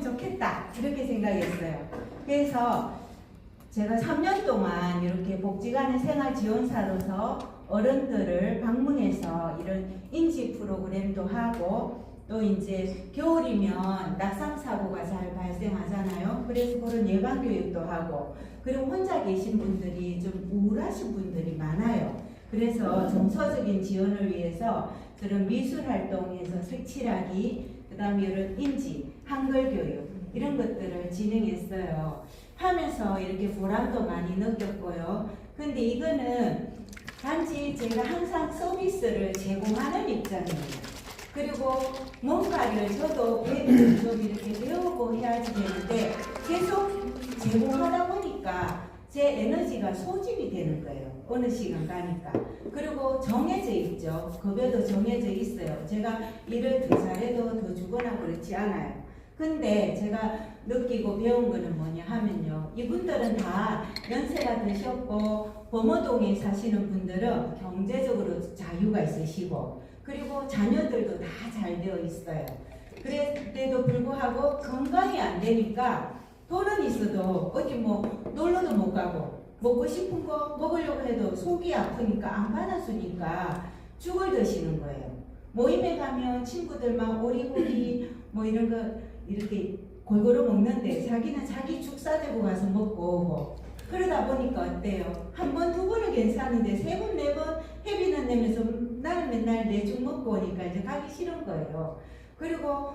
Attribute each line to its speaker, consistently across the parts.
Speaker 1: 좋겠다 이렇게 생각했어요. 그래서 제가 3년 동안 이렇게 복지관의 생활지원사로서 어른들을 방문해서 이런 인지 프로그램도 하고 또 이제 겨울이면 낙상 사고가 잘 발생하잖아요. 그래서 그런 예방 교육도 하고 그리고 혼자 계신 분들이 좀 우울하신 분들이 많아요. 그래서 정서적인 지원을 위해서 그런 미술 활동에서 색칠하기, 그 다음에 이런 인지, 한글 교육 이런 것들을 진행했어요. 하면서 이렇게 보람도 많이 느꼈고요. 근데 이거는 단지 제가 항상 서비스를 제공하는 입장이에요. 그리고 뭔가를 저도 좀 이렇게 배우고 해야지 되는데 계속 제공하다 보니까 제 에너지가 소진이 되는 거예요. 어느 시간 가니까. 그리고 정해져 있죠. 급여도 정해져 있어요. 제가 일을 더 잘해도 더 주거나 그렇지 않아요. 근데 제가 느끼고 배운 거는 뭐냐 하면요. 이분들은 다 연세가 드셨고 범어동에 사시는 분들은 경제적으로 자유가 있으시고 그리고 자녀들도 다 잘 되어 있어요. 그래도 불구하고 건강이 안 되니까 돈은 있어도 어디 뭐 놀러도 못 가고 먹고 싶은 거 먹으려고 해도 속이 아프니까 안 받아주니까 죽을 드시는 거예요. 모임에 가면 친구들만 오리고기 뭐 이런 거 이렇게 골고루 먹는데 자기는 자기 죽 싸들고 가서 먹고 오고 그러다 보니까 어때요? 한 번, 두 번은 괜찮은데 세 번, 네 번 회비는 내면서 나는 맨날 내 죽 먹고 오니까 이제 가기 싫은 거예요. 그리고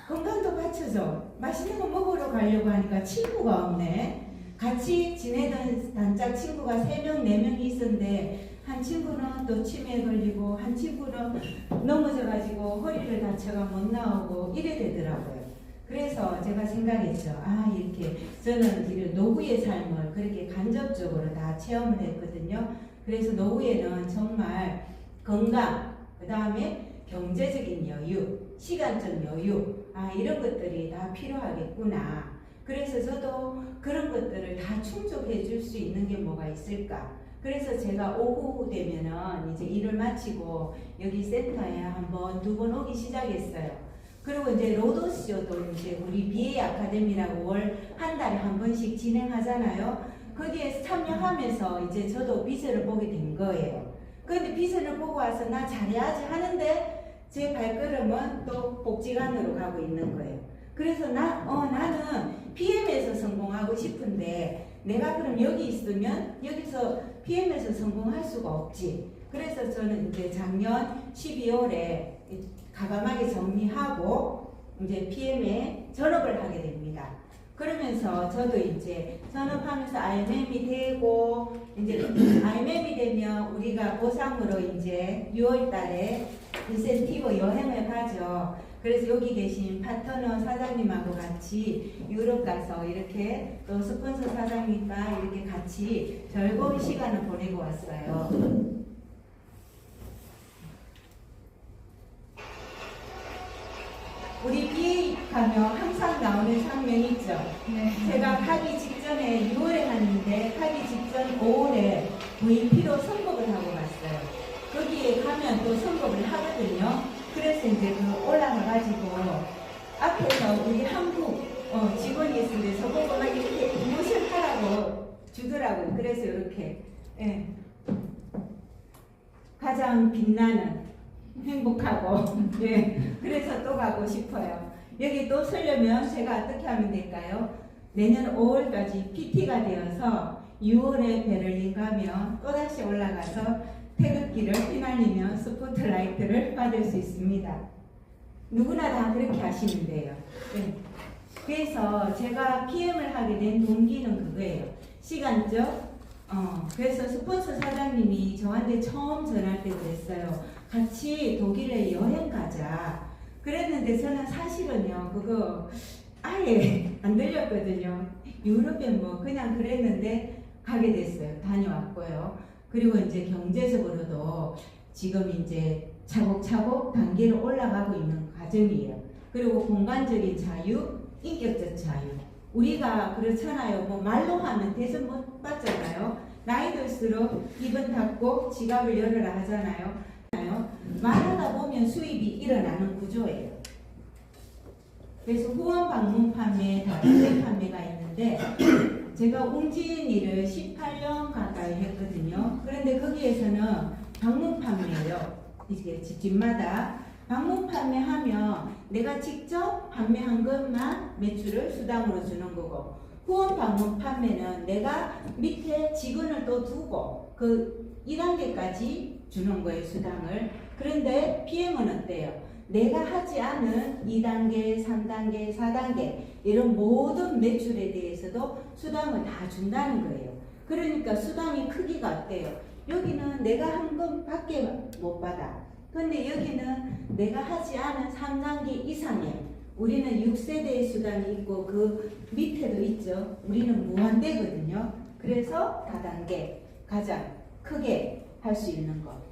Speaker 1: 건강도 받쳐줘. 맛있는 거 먹으러 가려고 하니까 친구가 없네. 같이 지내던 단짝 친구가 3명, 4명이 있었는데 한 친구는 또 치매에 걸리고 한 친구는 넘어져가지고 허리를 다쳐가 못 나오고 이래 되더라고요. 그래서 제가 생각했죠. 아, 이렇게 저는 이런 노후의 삶을 그렇게 간접적으로 다 체험을 했거든요. 그래서 노후에는 정말 건강, 그 다음에 경제적인 여유, 시간적 여유, 아, 이런 것들이 다 필요하겠구나. 그래서 저도 그런 것들을 다 충족해 줄 수 있는 게 뭐가 있을까. 그래서 제가 오후 되면은 이제 일을 마치고 여기 센터에 한 번, 2번 오기 시작했어요. 그리고 이제 로드쇼도 이제 우리 BA 아카데미라고 월 한 달에 한 번씩 진행하잖아요. 거기에 참여하면서 이제 저도 비전을 보게 된 거예요. 그런데 비전을 보고 와서 나 잘해야지 하는데 제 발걸음은 또 복지관으로 가고 있는 거예요. 그래서 나는 PM에서 성공하고 싶은데 내가 그럼 여기 있으면 여기서 PM에서 성공할 수가 없지. 그래서 저는 이제 작년 12월에 가감하게 정리하고 이제 PM에 전업을 하게 됩니다. 그러면서 저도 이제 전업하면서 RMM이 되고 이제 RMM이 되면 우리가 보상으로 이제 6월 달에 인센티브 여행을 가죠. 그래서 여기 계신 파트너 사장님하고 같이 유럽 가서 이렇게 또 스폰서 사장님과 이렇게 같이 즐거운 시간을 보내고 왔어요. 우리 BA 가면 항상 나오는 장면 있죠? 네. 제가 가기 직전에 6월에 갔는데 가기 직전 5월에 VP로 선곡을 하고 갔어요. 거기에 가면 또 선곡을 하거든요. 그래서 이제 그 올라가가지고 앞에서 우리 한국 직원이 있는데 저보고 막 이렇게 무엇을 하라고 주더라고요. 그래서 이렇게 가장 빛나는 행복하고 그래서 또 가고 싶어요. 여기 또 서려면 제가 어떻게 하면 될까요? 내년 5월까지 PT가 되어서 6월에 베를린 가면 또다시 올라가서 태극기를 휘날리며 스포트라이트를 받을 수 있습니다. 누구나 다 그렇게 하시면 돼요. 그래서 제가 PM을 하게 된 동기는 그거예요. 시간적. 그래서 스폰서 사장님이 저한테 처음 전할 때 그랬어요. 같이 독일에 여행 가자. 그랬는데 저는 사실은요, 그거 아예 안 들렸거든요. 유럽에 뭐 그냥 그랬는데 가게 됐어요. 다녀왔고요. 그리고 이제 경제적으로도 지금 이제 차곡차곡 단계를 올라가고 있는 과정이에요. 그리고 공간적인 자유, 인격적 자유. 우리가 그렇잖아요. 뭐 말로 하면 대접 못 받잖아요. 나이 들수록 입은 닫고 지갑을 열어라 하잖아요. 말하다 보면 수입이 일어나는 구조예요. 그래서 후원 방문 판매, 다단계 판매가 있는데 제가 웅진이를 18년 가까이 했거든요. 그런데 거기에서는 방문 판매예요. 이게 집마다 방문 판매하면 내가 직접 판매한 것만 매출을 수당으로 주는 거고, 후원 방문 판매는 내가 밑에 직원을 또 두고 그 2단계까지 주는 거예요, 수당을. 그런데 PM은 어때요? 내가 하지 않은 2단계, 3단계, 4단계 이런 모든 매출에 대해서도 수당을 다 준다는 거예요. 그러니까 수당의 크기가 어때요? 여기는 내가 한 것밖에 못 받아. 근데 여기는 내가 하지 않은 3단계 이상이에요. 우리는 6세대의 수당이 있고 그 밑에도 있죠. 우리는 무한대거든요. 그래서 다단계 가장 크게 할 수 있는 것.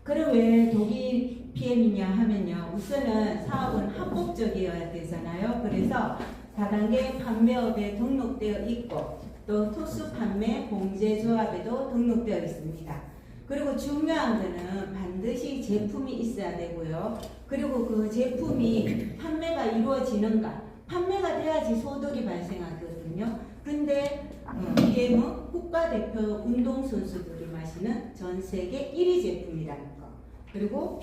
Speaker 1: 그럼 왜 독일 PM이냐 하면요. 우선은 사업은 합법적이어야 되잖아요. 그래서 다단계 판매업에 등록되어 있고 또 특수 판매 공제조합에도 등록되어 있습니다. 그리고 중요한 거는 반드시 제품이 있어야 되고요. 그리고 그 제품이 판매가 이루어지는가. 판매가 돼야지 소득이 발생하거든요. 근데 PM은 국가대표 운동선수들이 마시는 전 세계 1위 제품이라는 거. 그리고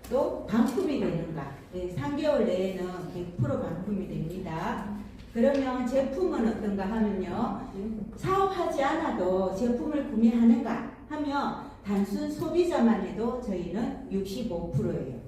Speaker 1: 또 반품이 되는가. 3개월 내에는 100% 반품이 됩니다. 그러면 제품은 어떤가 하면요. 사업하지 않아도 제품을 구매하는가 하면 단순 소비자만 해도 저희는 65%예요.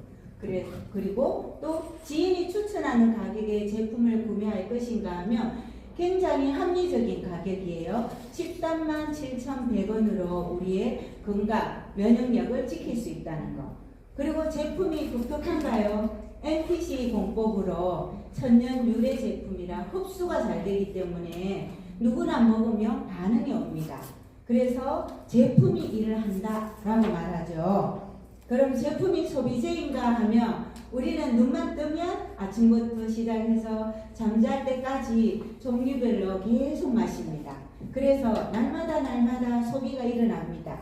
Speaker 1: 그리고 또 지인이 추천하는 가격에 제품을 구매할 것인가 하면 굉장히 합리적인 가격이에요. 13만 7,100원으로 우리의 건강, 면역력을 지킬 수 있다는 거. 그리고 제품이 독특한가요? NPC 공법으로 천연 유래 제품이라 흡수가 잘 되기 때문에 누구나 먹으면 반응이 옵니다. 그래서 제품이 일을 한다라고 말하죠. 그럼 제품이 소비재인가 하면 우리는 눈만 뜨면 아침부터 시작해서 잠잘 때까지 종류별로 계속 마십니다. 그래서 날마다 소비가 일어납니다.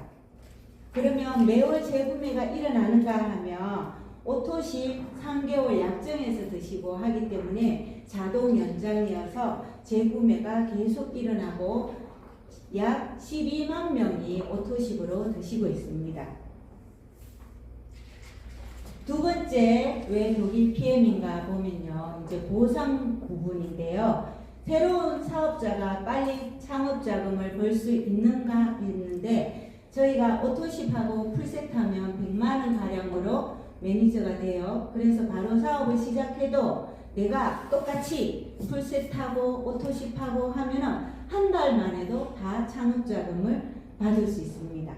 Speaker 1: 그러면 매월 재구매가 일어나는가 하면 오토십 3개월 약정해서 드시고 하기 때문에 자동 연장이어서 재구매가 계속 일어나고 약 12만 명이 오토십으로 드시고 있습니다. 두 번째, 왜 독일 PM인가 보면요. 이제 보상 부분인데요. 새로운 사업자가 빨리 창업 자금을 벌 수 있는가 했는데 저희가 오토십하고 풀셋하면 100만원 가량으로 매니저가 돼요. 그래서 바로 사업을 시작해도 내가 똑같이 풀셋하고 오토십하고 하면은 한 달 만에도 다 창업 자금을 받을 수 있습니다.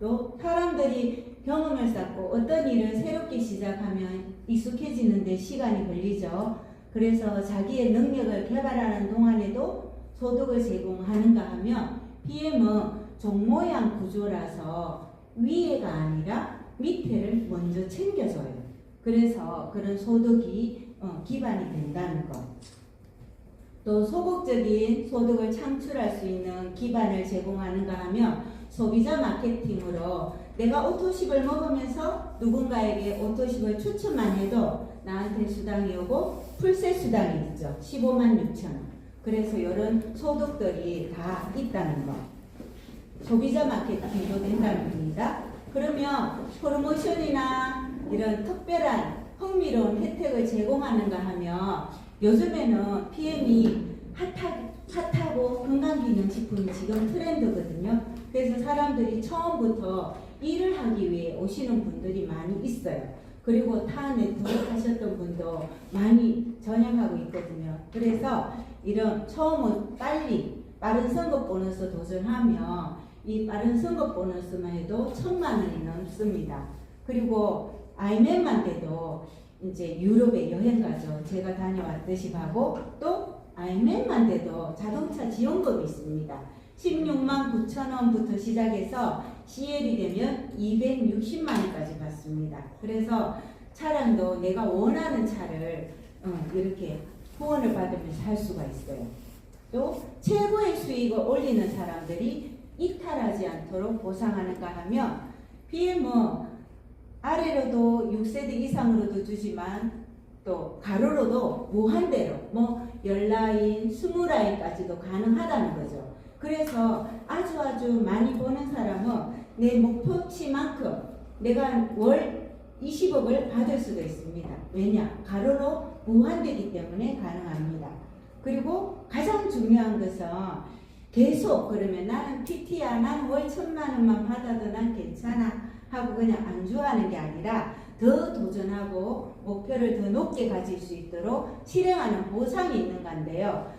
Speaker 1: 또 사람들이 경험을 쌓고 어떤 일을 새롭게 시작하면 익숙해지는데 시간이 걸리죠. 그래서 자기의 능력을 개발하는 동안에도 소득을 제공하는가 하면 PM은 종모양 구조라서 위에가 아니라 밑에를 먼저 챙겨줘요. 그래서 그런 소득이 기반이 된다는 것. 또 소극적인 소득을 창출할 수 있는 기반을 제공하는가 하면 소비자 마케팅으로 내가 오토십을 먹으면서 누군가에게 오토십을 추천만 해도 나한테 수당이 오고 풀셋 수당이 있죠. 15만 6천 원. 그래서 이런 소득들이 다 있다는 거. 소비자 마케팅도 된다는 겁니다. 그러면 프로모션이나 이런 특별한 흥미로운 혜택을 제공하는가 하면 요즘에는 PM이 핫하고 건강기능식품이 지금 트렌드거든요. 그래서 사람들이 처음부터 일을 하기 위해 오시는 분들이 많이 있어요. 그리고 타 네트워크 하셨던 분도 많이 전향하고 있거든요. 그래서 이런 처음은 빠른 선거 보너스 도전하면 이 빠른 선거 보너스만 해도 1,000만 원이 넘습니다. 그리고 아이맨만 돼도 이제 유럽에 여행 가죠. 제가 다녀왔듯이 하고 또 아이맨만 돼도 자동차 지원금이 있습니다. 16만 9천 원부터 시작해서 CL이 되면 260만 원까지 받습니다. 그래서 차량도 내가 원하는 차를 이렇게 후원을 받으면서 할 수가 있어요. 또 최고의 수익을 올리는 사람들이 이탈하지 않도록 보상하는가 하면 PM은 아래로도 6세대 이상으로도 주지만 또 가로로도 무한대로 뭐 10라인, 20라인까지도 가능하다는 거죠. 그래서 아주 많이 버는 사람은 내 목표치만큼 내가 월 20억을 받을 수도 있습니다. 왜냐? 가로로 무한대이기 때문에 가능합니다. 그리고 가장 중요한 것은 계속 그러면 나는 PT야, 나는 월 1,000만 원만 받아도 난 괜찮아 하고 그냥 안주하는 게 아니라 더 도전하고 목표를 더 높게 가질 수 있도록 실행하는 보상이 있는 건데요.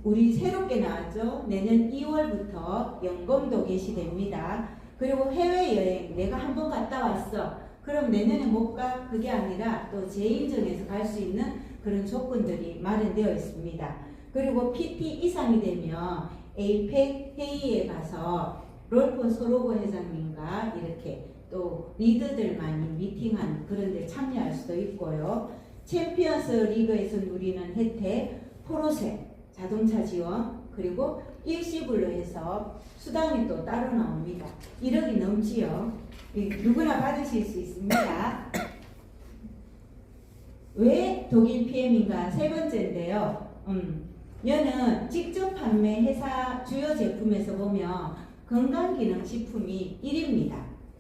Speaker 1: 우리 새롭게 나왔죠. 내년 2월부터 연금도 개시됩니다. 그리고 해외여행 내가 한번 갔다 왔어. 그럼 내년에 못 가? 그게 아니라 또 재인정해서 갈 수 있는 그런 조건들이 마련되어 있습니다. 그리고 PT 이상이 되면 APEC 회의에 가서 롤프 소로고 회장님과 이렇게 또 리더들만이 미팅한 그런 데 참여할 수도 있고요. 챔피언스 리그에서 누리는 혜택, 포로세, 자동차 지원, 그리고 일시불로 해서 수당이 또 따로 나옵니다. 1억이 넘지요. 누구나 받으실 수 있습니다. 왜 독일 PM인가? 세 번째인데요. 여는 직접 판매 회사 주요 제품에서 보면 건강기능식품이 1위입니다.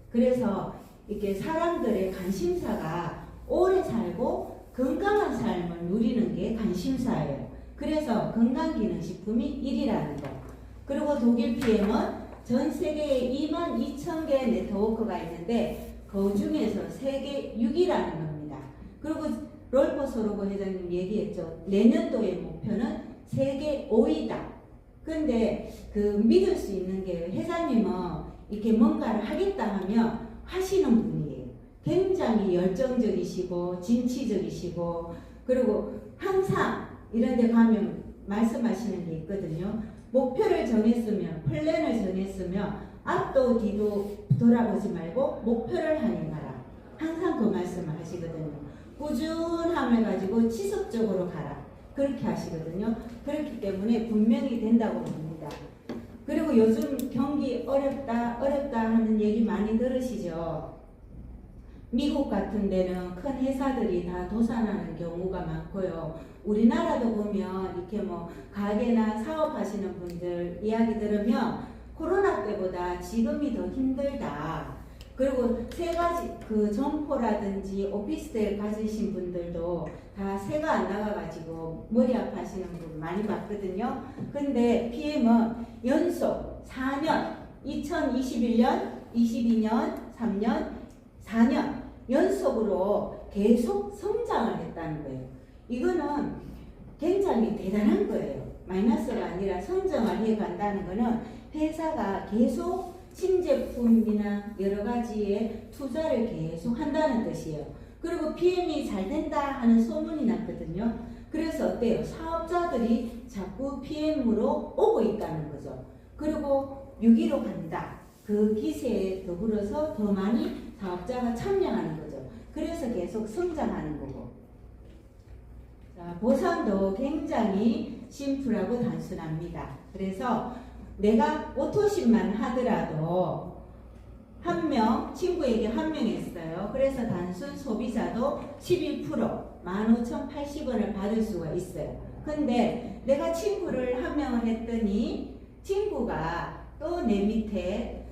Speaker 1: 그래서 이렇게 사람들의 관심사가 오래 살고 건강한 삶을 누리는 게 관심사예요. 그래서 건강기능식품이 1위라는 거. 그리고 독일 PM은 전 세계에 22,000개의 네트워크가 있는데 그 중에서 세계 6위라는 겁니다. 그리고 롤프 소로고 회장님 얘기했죠. 내년도의 목표는 세계 5위다. 근데 그 믿을 수 있는 게 회장님은 이렇게 뭔가를 하겠다 하면 하시는 분이에요. 굉장히 열정적이시고 진취적이시고 그리고 항상 이런 데 가면 말씀하시는 게 있거든요. 목표를 정했으면 플랜을 정했으면 앞도 뒤도 돌아보지 말고 목표를 향해 가라. 항상 그 말씀을 하시거든요. 꾸준함을 가지고 지속적으로 가라. 그렇게 하시거든요. 그렇기 때문에 분명히 된다고 봅니다. 그리고 요즘 경기 어렵다 하는 얘기 많이 들으시죠? 미국 같은 데는 큰 회사들이 다 도산하는 경우가 많고요. 우리나라도 보면 이렇게 뭐 가게나 사업하시는 분들 이야기 들으면 코로나 때보다 지금이 더 힘들다. 그리고 세 가지 그 점포라든지 오피스텔 가지신 분들도 다 새가 안 나가가지고 머리 아파하시는 분 많이 봤거든요. 근데 PM은 연속 4년, 2021년, 22년, 3년, 4년 연속으로 계속 성장을 했다는 거예요. 이거는 굉장히 대단한 거예요. 마이너스가 아니라 성장을 해 간다는 거는 회사가 계속 신제품이나 여러 가지에 투자를 계속 한다는 뜻이에요. 그리고 PM이 잘 된다 하는 소문이 났거든요. 그래서 어때요? 사업자들이 자꾸 PM으로 오고 있다는 거죠. 그리고 6위로 간다. 그 기세에 더불어서 더 많이 사업자가 참여하는 거죠. 그래서 계속 성장하는 거고. 자, 보상도 굉장히 심플하고 단순합니다. 그래서 내가 오토십만 하더라도 한 명, 친구에게 한 명 했어요. 그래서 단순 소비자도 11% 15,080원을 받을 수가 있어요. 근데 내가 친구를 한 명을 했더니 친구가 또 내 밑에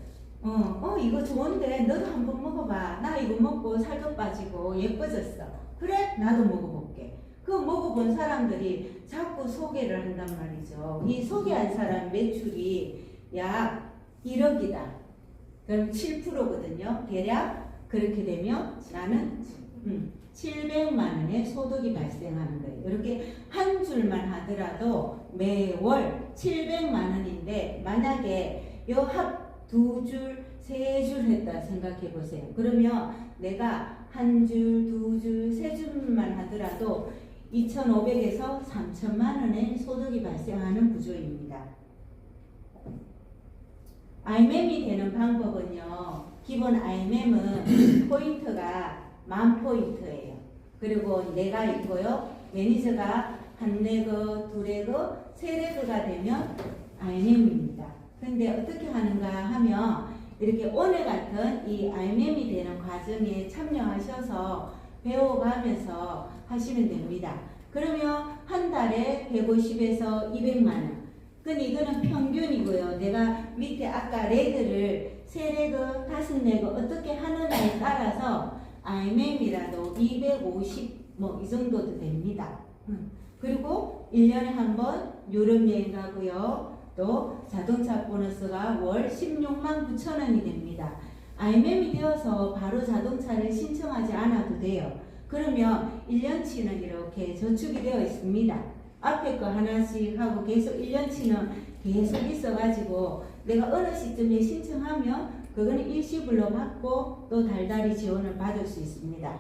Speaker 1: 이거 좋은데 너도 한번 먹어봐. 나 이거 먹고 살도 빠지고 예뻐졌어. 그래? 나도 먹어볼게. 그 먹어본 사람들이 자꾸 소개를 한단 말이죠. 이 소개한 사람 매출이 약 1억이다. 그럼 7%거든요. 대략 그렇게 되면 나는 700만 원의 소득이 발생하는 거예요. 이렇게 한 줄만 하더라도 매월 700만 원인데 만약에 요 합 두 줄, 세 줄 했다 생각해 보세요. 그러면 내가 한 줄, 두 줄, 세 줄만 하더라도 2,500에서 3,000만 원의 소득이 발생하는 구조입니다. IMM이 되는 방법은요. 기본 IMM은 포인트가 10,000포인트예요. 그리고 내가 있고요. 매니저가 한 레그, 두 레그, 세 레그가 되면 RMM입니다. 근데 어떻게 하는가 하면 이렇게 오늘 같은 이 RMM이 되는 과정에 참여하셔서 배워가면서 하시면 됩니다. 그러면 한 달에 150에서 200만 원. 근데 이거는 평균이고요. 내가 밑에 아까 레그를 3레그, 5레그 어떻게 하느냐에 따라서 RMM이라도 250 뭐 이 정도도 됩니다. 그리고 1년에 한 번 유럽 여행 가고요. 또 자동차 보너스가 월 16만 9천 원이 됩니다. RMM이 되어서 바로 자동차를 신청하지 않아도 돼요. 그러면 1년치는 이렇게 저축이 되어 있습니다. 앞에 거 하나씩 하고 계속 1년치는 계속 있어가지고 내가 어느 시점에 신청하면 그거는 일시불로 받고 또 달달이 지원을 받을 수 있습니다.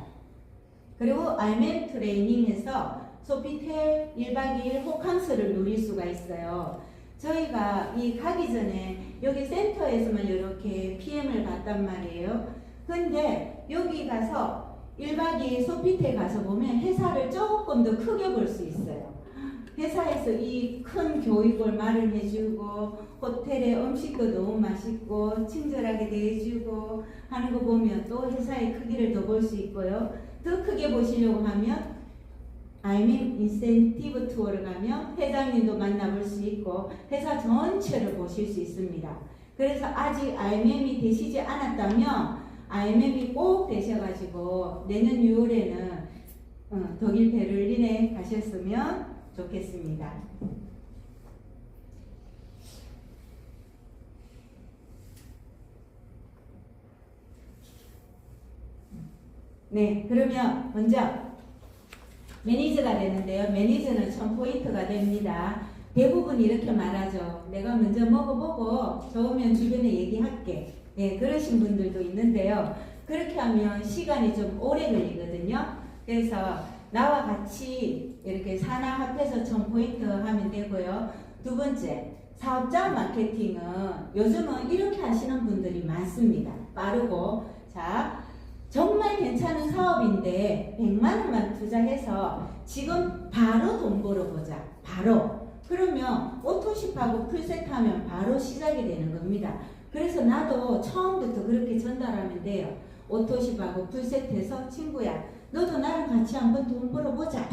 Speaker 1: 그리고 RMM 트레이닝에서 소피텔 1박 2일 호캉스를 누릴 수가 있어요. 저희가 이 가기 전에 여기 센터에서만 이렇게 PM을 받단 말이에요. 근데 여기 가서 1박 2일 소피텔 가서 보면 회사를 조금 더 크게 볼 수 있어요. 회사에서 이 큰 교육을 마련해주고 호텔에 음식도 너무 맛있고 친절하게 대해주고 하는 거 보면 또 회사의 크기를 더 볼 수 있고요. 더 크게 보시려고 하면 RMM 인센티브 투어를 가면 회장님도 만나볼 수 있고 회사 전체를 보실 수 있습니다. 그래서 아직 RMM이 되시지 않았다면 RMM이 꼭 되셔가지고 내년 6월에는 독일 베를린에 가셨으면 좋겠습니다. 네, 그러면 먼저 매니저가 되는데요. 매니저는 1000포인트가 됩니다. 대부분 이렇게 말하죠. 내가 먼저 먹어보고 좋으면 주변에 얘기할게. 네, 그러신 분들도 있는데요. 그렇게 하면 시간이 좀 오래 걸리거든요. 그래서 나와 같이 이렇게 산하합해서 1000포인트 하면 되고요. 두 번째, 사업자 마케팅은 요즘은 이렇게 하시는 분들이 많습니다. 빠르고. 자, 정말 괜찮은 사업인데 100만 원만 투자해서 지금 바로 돈 벌어보자. 바로. 그러면 오토십하고 풀셋하면 바로 시작이 되는 겁니다. 그래서 나도 처음부터 그렇게 전달하면 돼요. 오토십하고 풀셋해서 친구야, 너도 나랑 같이 한번 돈 벌어보자.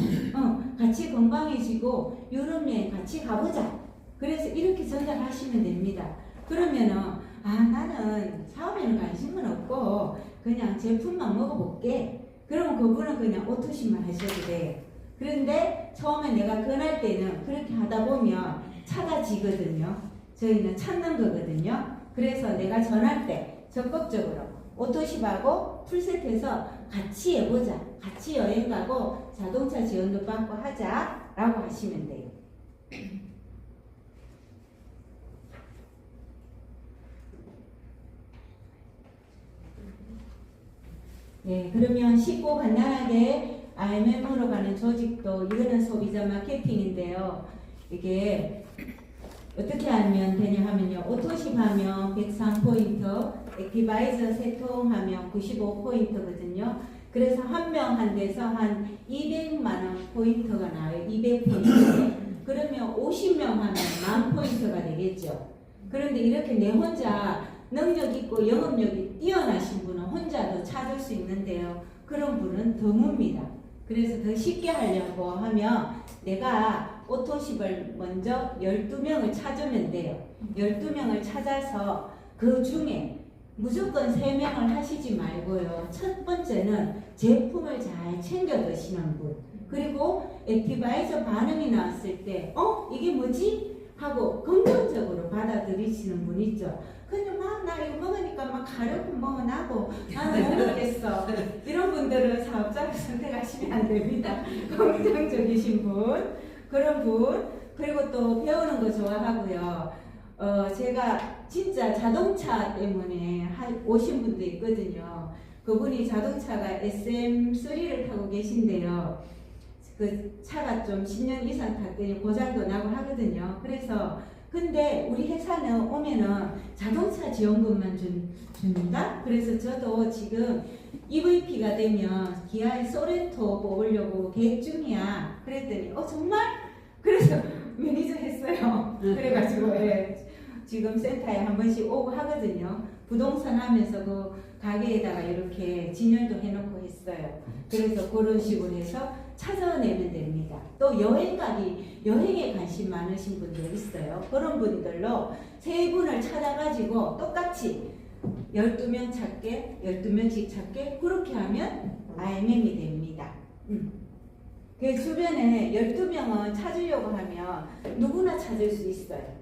Speaker 1: 같이 건강해지고 유럽 여행 같이 가보자. 그래서 이렇게 전달하시면 됩니다. 그러면은 나는 사업에는 관심은 없고 그냥 제품만 먹어볼게. 그러면 그분은 그냥 오토십만 하셔도 돼요. 그런데 처음에 내가 권할 때는 그렇게 하다 보면 찾아지거든요. 저희는 찾는 거거든요. 그래서 내가 전할 때 적극적으로 오토십하고 풀셋해서 같이 해보자. 같이 여행 가고 자동차 지원도 받고 하자 라고 하시면 돼요. 네, 그러면 쉽고 간단하게 RMM으로 가는 조직도 이거는 소비자 마케팅인데요. 이게 어떻게 하면 되냐 하면요. 오토십 하면 103포인트, 액티바이저 세통하면 95포인트거든요. 그래서 한 명 한 데서 한 200만원 포인트가 나와요. 200포인트. 그러면 50명 하면 10,000포인트가 되겠죠. 그런데 이렇게 내 혼자 능력 있고 영업력이 뛰어나신 분은 혼자도 찾을 수 있는데요. 그런 분은 드뭅니다. 그래서 더 쉽게 하려고 하면 내가 오토십을 먼저 12명을 찾으면 돼요. 12명을 찾아서 그 중에 무조건 3명을 하시지 말고요. 첫 번째는 제품을 잘 챙겨 드시는 분. 그리고 액티바이저 반응이 나왔을 때 이게 뭐지? 하고 긍정적으로 받아들이시는 분 있죠. 근데 막 나 이거 먹으니까 막 가렵고 뭐 나고 나는 못 먹겠어. 이런 분들은 사업자를 선택하시면 안 됩니다. 긍정적이신 분, 그런 분, 그리고 또 배우는 거 좋아하고요. 제가 진짜 자동차 때문에 오신 분도 있거든요. 그분이 자동차가 SM3를 타고 계신데요. 그 차가 좀 10년 이상 탔더니 고장도 나고 하거든요. 그래서 근데 우리 회사는 오면은 자동차 지원금만 준다? 그래서 저도 지금 EVP가 되면 기아의 소렌토 뽑으려고 계획 중이야. 그랬더니 정말? 그래서 매니저 했어요. 그래가지고 지금 센터에 한 번씩 오고 하거든요. 부동산 하면서 그 가게에다가 이렇게 진열도 해놓고 했어요. 그래서 그런 식으로 해서 찾아내면 됩니다. 또 여행에 관심 많으신 분들 있어요. 그런 분들로 세 분을 찾아가지고 똑같이 12명 찾게, 12명씩 찾게 그렇게 하면 IMM이 됩니다. 그 주변에 12명은 찾으려고 하면 누구나 찾을 수 있어요.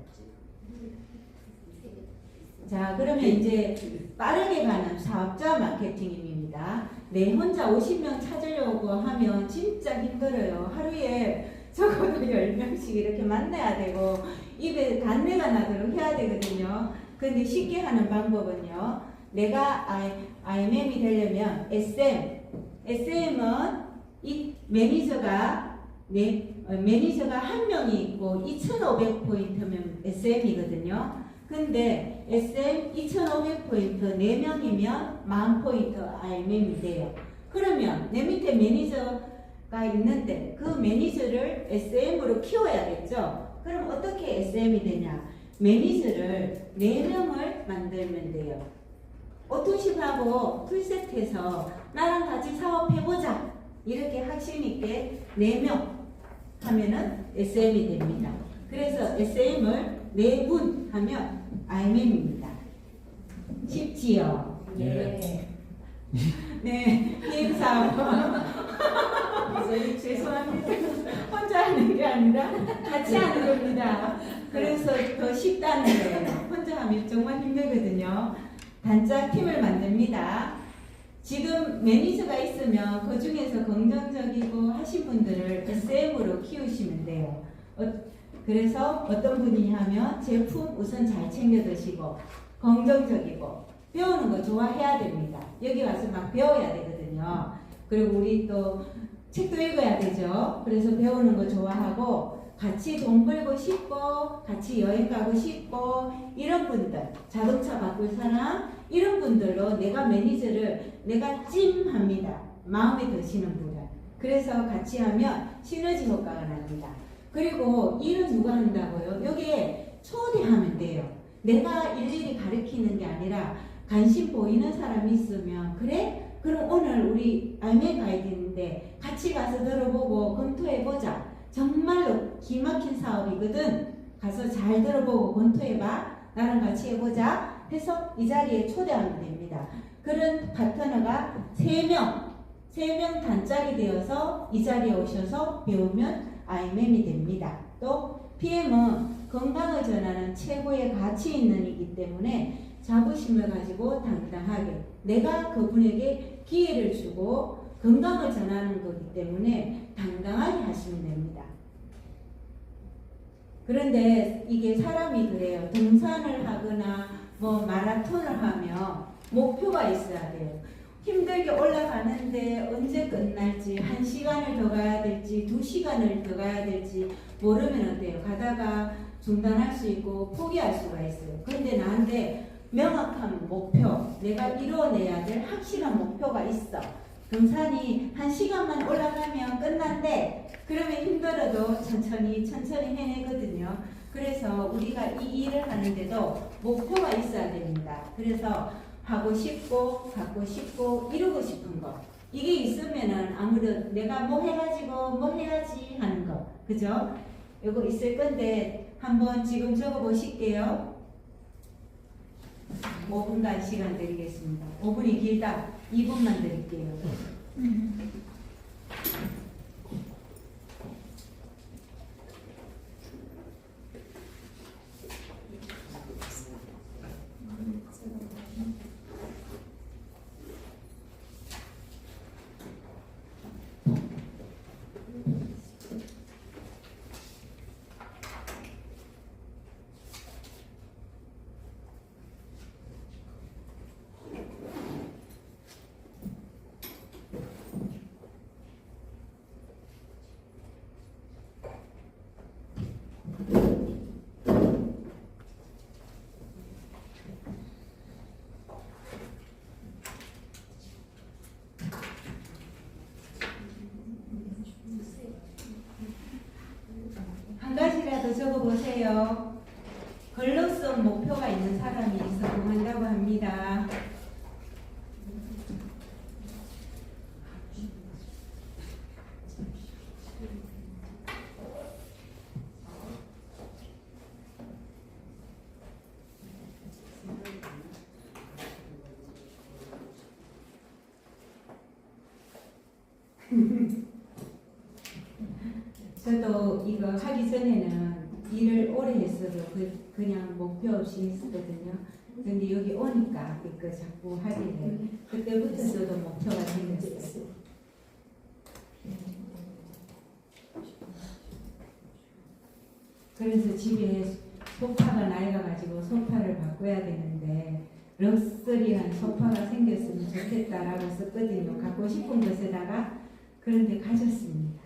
Speaker 1: 자, 그러면 이제 빠르게 가는 사업자 마케팅입니다. 내 혼자 50명 찾으려고 하면 진짜 힘들어요. 하루에 적어도 10명씩 이렇게 만나야 되고 입에 단내가 나도록 해야 되거든요. 근데 쉽게 하는 방법은요. 내가 IMM이 되려면 SM은 이 매니저가 한 명이 있고 2,500포인트면 SM이거든요. 근데 SM 2,500포인트 4명이면 10,000포인트 IMM이 돼요. 그러면 내 밑에 매니저가 있는데 그 매니저를 SM으로 키워야겠죠? 그럼 어떻게 SM이 되냐? 매니저를 4명을 만들면 돼요. 오토십하고 풀세트해서 나랑 같이 사업해보자. 이렇게 확신있게 4명 하면은 SM이 됩니다. 그래서 SM을 4분 하면 IMM입니다. 쉽지요?
Speaker 2: 네.
Speaker 1: 네, 게임사업. 죄송합니다. 혼자 하는 게 아니라 같이 하는 겁니다. 그래서 더 쉽다는 거예요. 혼자 하면 정말 힘들거든요. 단짝 팀을 만듭니다. 지금 매니저가 있으면 그 중에서 긍정적이고 하신 분들을 SM으로 키우시면 돼요. 그래서 어떤 분이냐 하면 제품 우선 잘 챙겨 드시고 긍정적이고 배우는 거 좋아해야 됩니다. 여기 와서 막 배워야 되거든요. 그리고 우리 또 책도 읽어야 되죠. 그래서 배우는 거 좋아하고 같이 돈 벌고 싶고 같이 여행 가고 싶고 이런 분들, 자동차 바꿀 사람 이런 분들로 내가 매니저를 내가 찜합니다. 마음에 드시는 분들. 그래서 같이 하면 시너지 효과가 납니다. 그리고 일은 누가 한다고요? 여기에 초대하면 돼요. 내가 일일이 가르치는 게 아니라 관심 보이는 사람이 있으면 그래? 그럼 오늘 우리 IMM 가이드인데 같이 가서 들어보고 검토해보자. 정말로 기막힌 사업이거든. 가서 잘 들어보고 검토해봐. 나랑 같이 해보자. 해서 이 자리에 초대하면 됩니다. 그런 파트너가 3명 단짝이 되어서 이 자리에 오셔서 배우면 IMM이 됩니다. 또 PM은 건강을 전하는 최고의 가치 있는 이기 때문에 자부심을 가지고 당당하게 내가 그분에게 기회를 주고 건강을 전하는 거기 때문에 당당하게 하시면 됩니다. 그런데 이게 사람이 그래요. 등산을 하거나 뭐 마라톤을 하면 목표가 있어야 돼요. 힘들게 올라가는데 언제 끝날지 1시간을 더 가야 될지 2시간을 더 가야 될지 모르면 어때요? 가다가 중단할 수 있고 포기할 수가 있어요. 그런데 나한테 명확한 목표, 내가 이뤄내야 될 확실한 목표가 있어. 등산이 1시간만 올라가면 끝난대. 그러면 힘들어도 천천히 해내거든요. 그래서 우리가 이 일을 하는데도 목표가 있어야 됩니다. 그래서 하고 싶고 갖고 싶고 이루고 싶은 거 이게 있으면은 아무래도 내가 뭐 해가지고 뭐 해야지 하는 거 그죠? 이거 있을 건데 한번 지금 적어 보실게요. 5분간 시간 드리겠습니다. 5분이 길다 2분만 드릴게요. 근로성 목표가 있는 사람이 성공한다고 합니다. 저도 이거 하기 전에는 일을 오래 했어도 그냥 목표 없이 했었거든요. 근데 여기 오니까 이거 자꾸 하길래 그때부터 저도 목표가 생겼어요. 그래서 집에 소파가 낡아가지고 소파를 바꿔야 되는데 럭셔리한 소파가 생겼으면 좋겠다라고 썼거든요. 갖고 싶은 곳에다가 그런데 가졌습니다.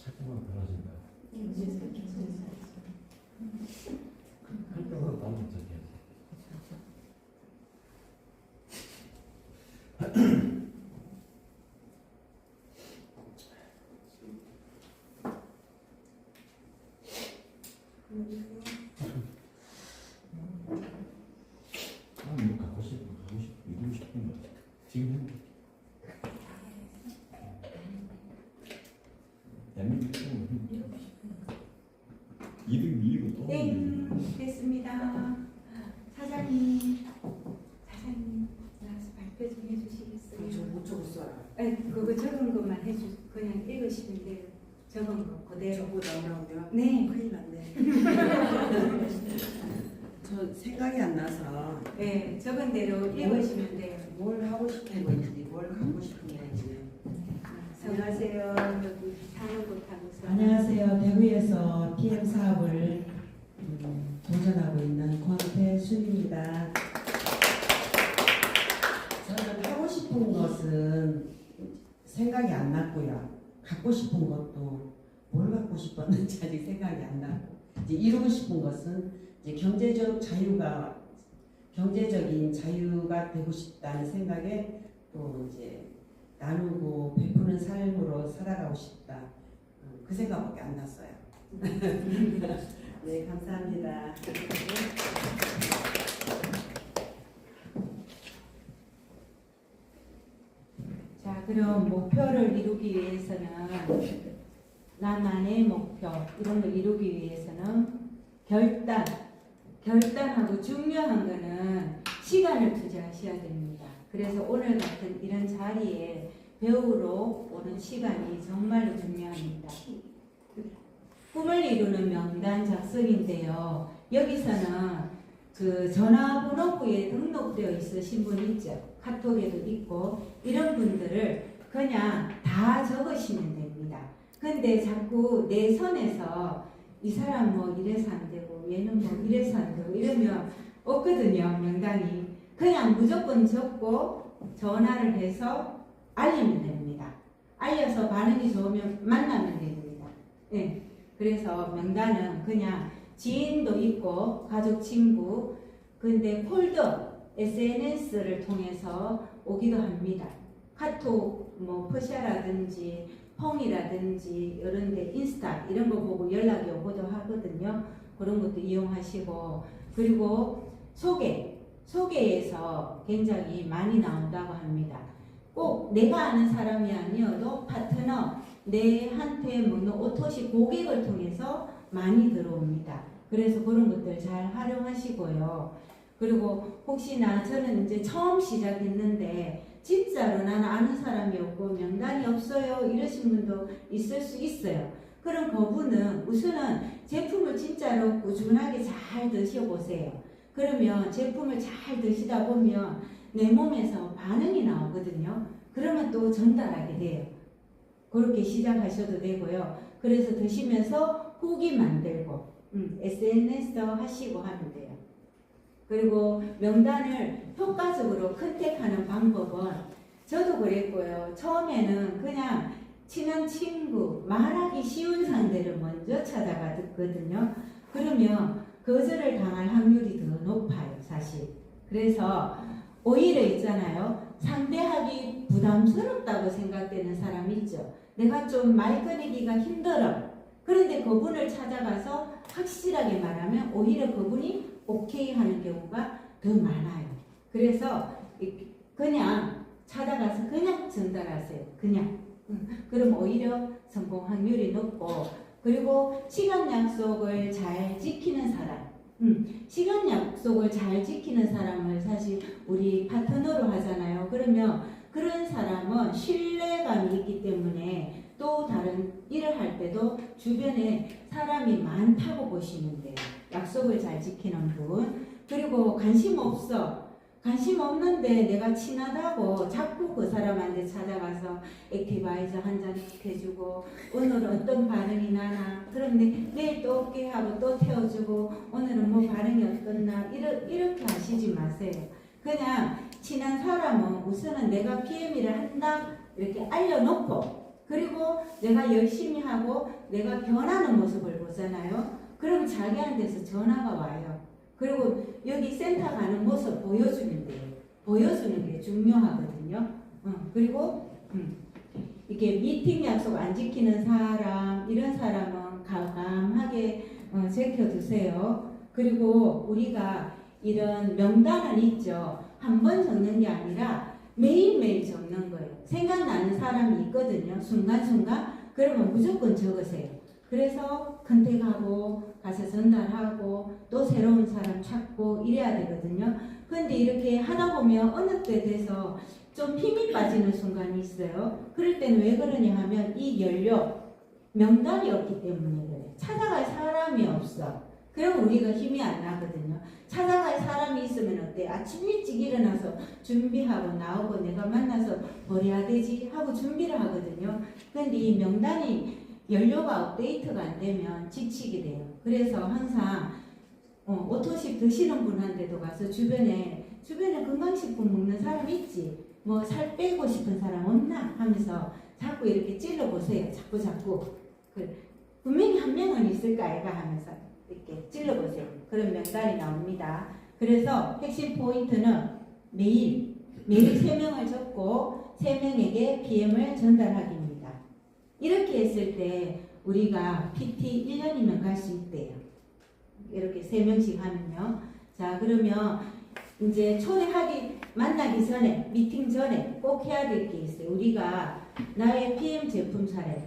Speaker 2: 활동은 달라진다. 활동은 다른 쪽이야. 뭐 갖고 싶은 이루고 싶은 거 지금 해. 이득 미이고 또
Speaker 1: 땡! 됐습니다. 사장님 나와서 발표 좀 해주시겠어요?
Speaker 3: 저못 적었어요.
Speaker 1: 아니, 그거 적은 것만 그냥 읽으시면 돼요. 적은 거 그대로.
Speaker 3: 저거 나오라고요?
Speaker 1: 네.
Speaker 3: 큰일 났네. 저 생각이 안 나서
Speaker 1: 네, 적은 대로 읽으시면 돼요.
Speaker 3: 뭘 하고 싶은 건지 뭘 갖고 싶은 건지.
Speaker 1: 안녕하세요. 여기 사는 곳하고서.
Speaker 4: 안녕하세요. 대구에서 PM 사업을 도전하고 있는 권태순입니다. 저는 하고 싶은 것은 생각이 안 났고요. 갖고 싶은 것도 뭘 갖고 싶었는지 아직 생각이 안 나고, 이제 이루고 싶은 것은 이제 경제적인 자유가 되고 싶다는 생각에 또 이제 나누고 베푸는 삶으로 살아가고 싶다. 그 생각밖에 안 났어요. 네, 감사합니다.
Speaker 1: 자, 그럼 목표를 이루기 위해서는 나만의 목표 이런 걸 이루기 위해서는 결단하고 중요한 거는 시간을 투자하셔야 됩니다. 그래서 오늘 같은 이런 자리에 배우러 오는 시간이 정말로 중요합니다. 꿈을 이루는 명단 작성인데요. 여기서는 그 전화번호부에 등록되어 있으신 분 있죠. 카톡에도 있고 이런 분들을 그냥 다 적으시면 됩니다. 근데 자꾸 내 선에서 이 사람 뭐 이래서 안 되고 얘는 뭐 이래서 안 되고 이러면 없거든요. 명단이. 그냥 무조건 적고 전화를 해서 알리면 됩니다. 알려서 반응이 좋으면 만나면 됩니다. 네. 그래서 명단은 그냥 지인도 있고 가족 친구 근데 폴더 SNS를 통해서 오기도 합니다. 카톡 뭐 퍼샤라든지 펑이라든지 이런데 인스타 이런 거 보고 연락이 오기도 하거든요. 그런 것도 이용하시고 그리고 소개에서 굉장히 많이 나온다고 합니다. 꼭 내가 아는 사람이 아니어도 파트너 내한테 묻는 오토시 고객을 통해서 많이 들어옵니다. 그래서 그런 것들 잘 활용하시고요. 그리고 혹시나 저는 이제 처음 시작했는데 진짜로 나는 아는 사람이 없고 명단이 없어요 이러신 분도 있을 수 있어요. 그럼 그분은 우선은 제품을 진짜로 꾸준하게 잘 드셔보세요. 그러면 제품을 잘 드시다 보면 내 몸에서 반응이 나오거든요. 그러면 또 전달하게 돼요. 그렇게 시작하셔도 되고요. 그래서 드시면서 후기 만들고 SNS 하시고 하면 돼요. 그리고 명단을 효과적으로 컨택하는 방법은 저도 그랬고요. 처음에는 그냥 친한 친구, 말하기 쉬운 상대를 먼저 찾아가거든요. 그러면 거절을 당할 확률이 더 높아요, 사실. 그래서 오히려 있잖아요. 상대하기 부담스럽다고 생각되는 사람 있죠. 내가 좀 말 꺼내기가 힘들어. 그런데 그분을 찾아가서 확실하게 말하면 오히려 그분이 오케이 하는 경우가 더 많아요. 그래서 그냥 찾아가서 그냥 전달하세요. 그냥. 그럼 오히려 성공 확률이 높고, 그리고 시간 약속을 잘 지키는 사람. 시간 약속을 잘 지키는 사람을 사실 우리 파트너로 하잖아요. 그러면 그런 사람은 신뢰감이 있기 때문에 또 다른 일을 할 때도 주변에 사람이 많다고 보시면 돼요. 약속을 잘 지키는 분. 그리고 관심 없는데 내가 친하다고 자꾸 그 사람한테 찾아가서 액티바이저 한 잔 해주고 오늘은 어떤 반응이 나나, 그런데 내일 또 올게 하고 또 태워주고 오늘은 뭐 반응이 어떻나, 이렇게 하시지 마세요. 그냥 친한 사람은 우선은 내가 PM일을 한다 이렇게 알려놓고, 그리고 내가 열심히 하고 내가 변하는 모습을 보잖아요. 그럼 자기한테서 전화가 와요. 그리고 여기 센터 가는 모습 보여주면 돼요. 보여주는 게 중요하거든요. 그리고 이게 미팅 약속 안 지키는 사람, 이런 사람은 과감하게 제껴두세요. 그리고 우리가 이런 명단은 있죠. 한 번 적는 게 아니라 매일매일 적는 거예요. 생각나는 사람이 있거든요. 순간순간. 그러면 무조건 적으세요. 그래서 컨택하고 가서 전달하고 또 새로운 사람 찾고 이래야 되거든요. 근데 이렇게 하다 보면 어느 때 돼서 좀 힘이 빠지는 순간이 있어요. 그럴 때는 왜 그러냐 하면 이 연료 명단이 없기 때문에 그래요. 찾아갈 사람이 없어. 그럼 우리가 힘이 안 나거든요. 찾아갈 사람이 있으면 어때? 아침 일찍 일어나서 준비하고 나오고 내가 만나서 뭘 해야 되지? 하고 준비를 하거든요. 근데 이 명단이 연료가 업데이트가 안 되면 지치게 돼요. 그래서 항상 오토식 드시는 분한테도 가서 주변에 건강식품 먹는 사람 있지? 뭐 살 빼고 싶은 사람 없나? 하면서 자꾸 이렇게 찔러보세요. 자꾸. 분명히 한 명은 있을까 아이가 하면서 이렇게 찔러보세요. 그런 명단이 나옵니다. 그래서 핵심 포인트는 매일 3명을 적고 3명에게 PM을 전달하기입니다. 이렇게 했을 때 우리가 PT 1년이면 갈 수 있대요. 이렇게 3명씩 하면요. 자, 그러면 이제 만나기 전에, 미팅 전에 꼭 해야 될 게 있어요. 우리가 나의 PM 제품 사례.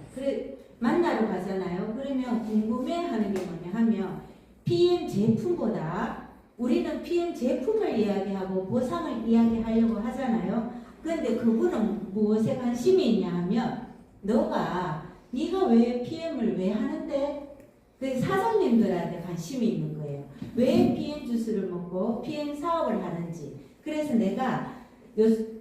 Speaker 1: 만나러 가잖아요. 그러면 궁금해하는 게 뭐냐 하면 PM 제품보다 우리는 PM 제품을 이야기하고 보상을 이야기하려고 하잖아요. 그런데 그분은 무엇에 관심이 있냐 하면 네가 왜 PM을 왜 하는데? 그 사장님들한테 관심이 있는 거예요. 왜 PM 주스를 먹고 PM 사업을 하는지. 그래서 내가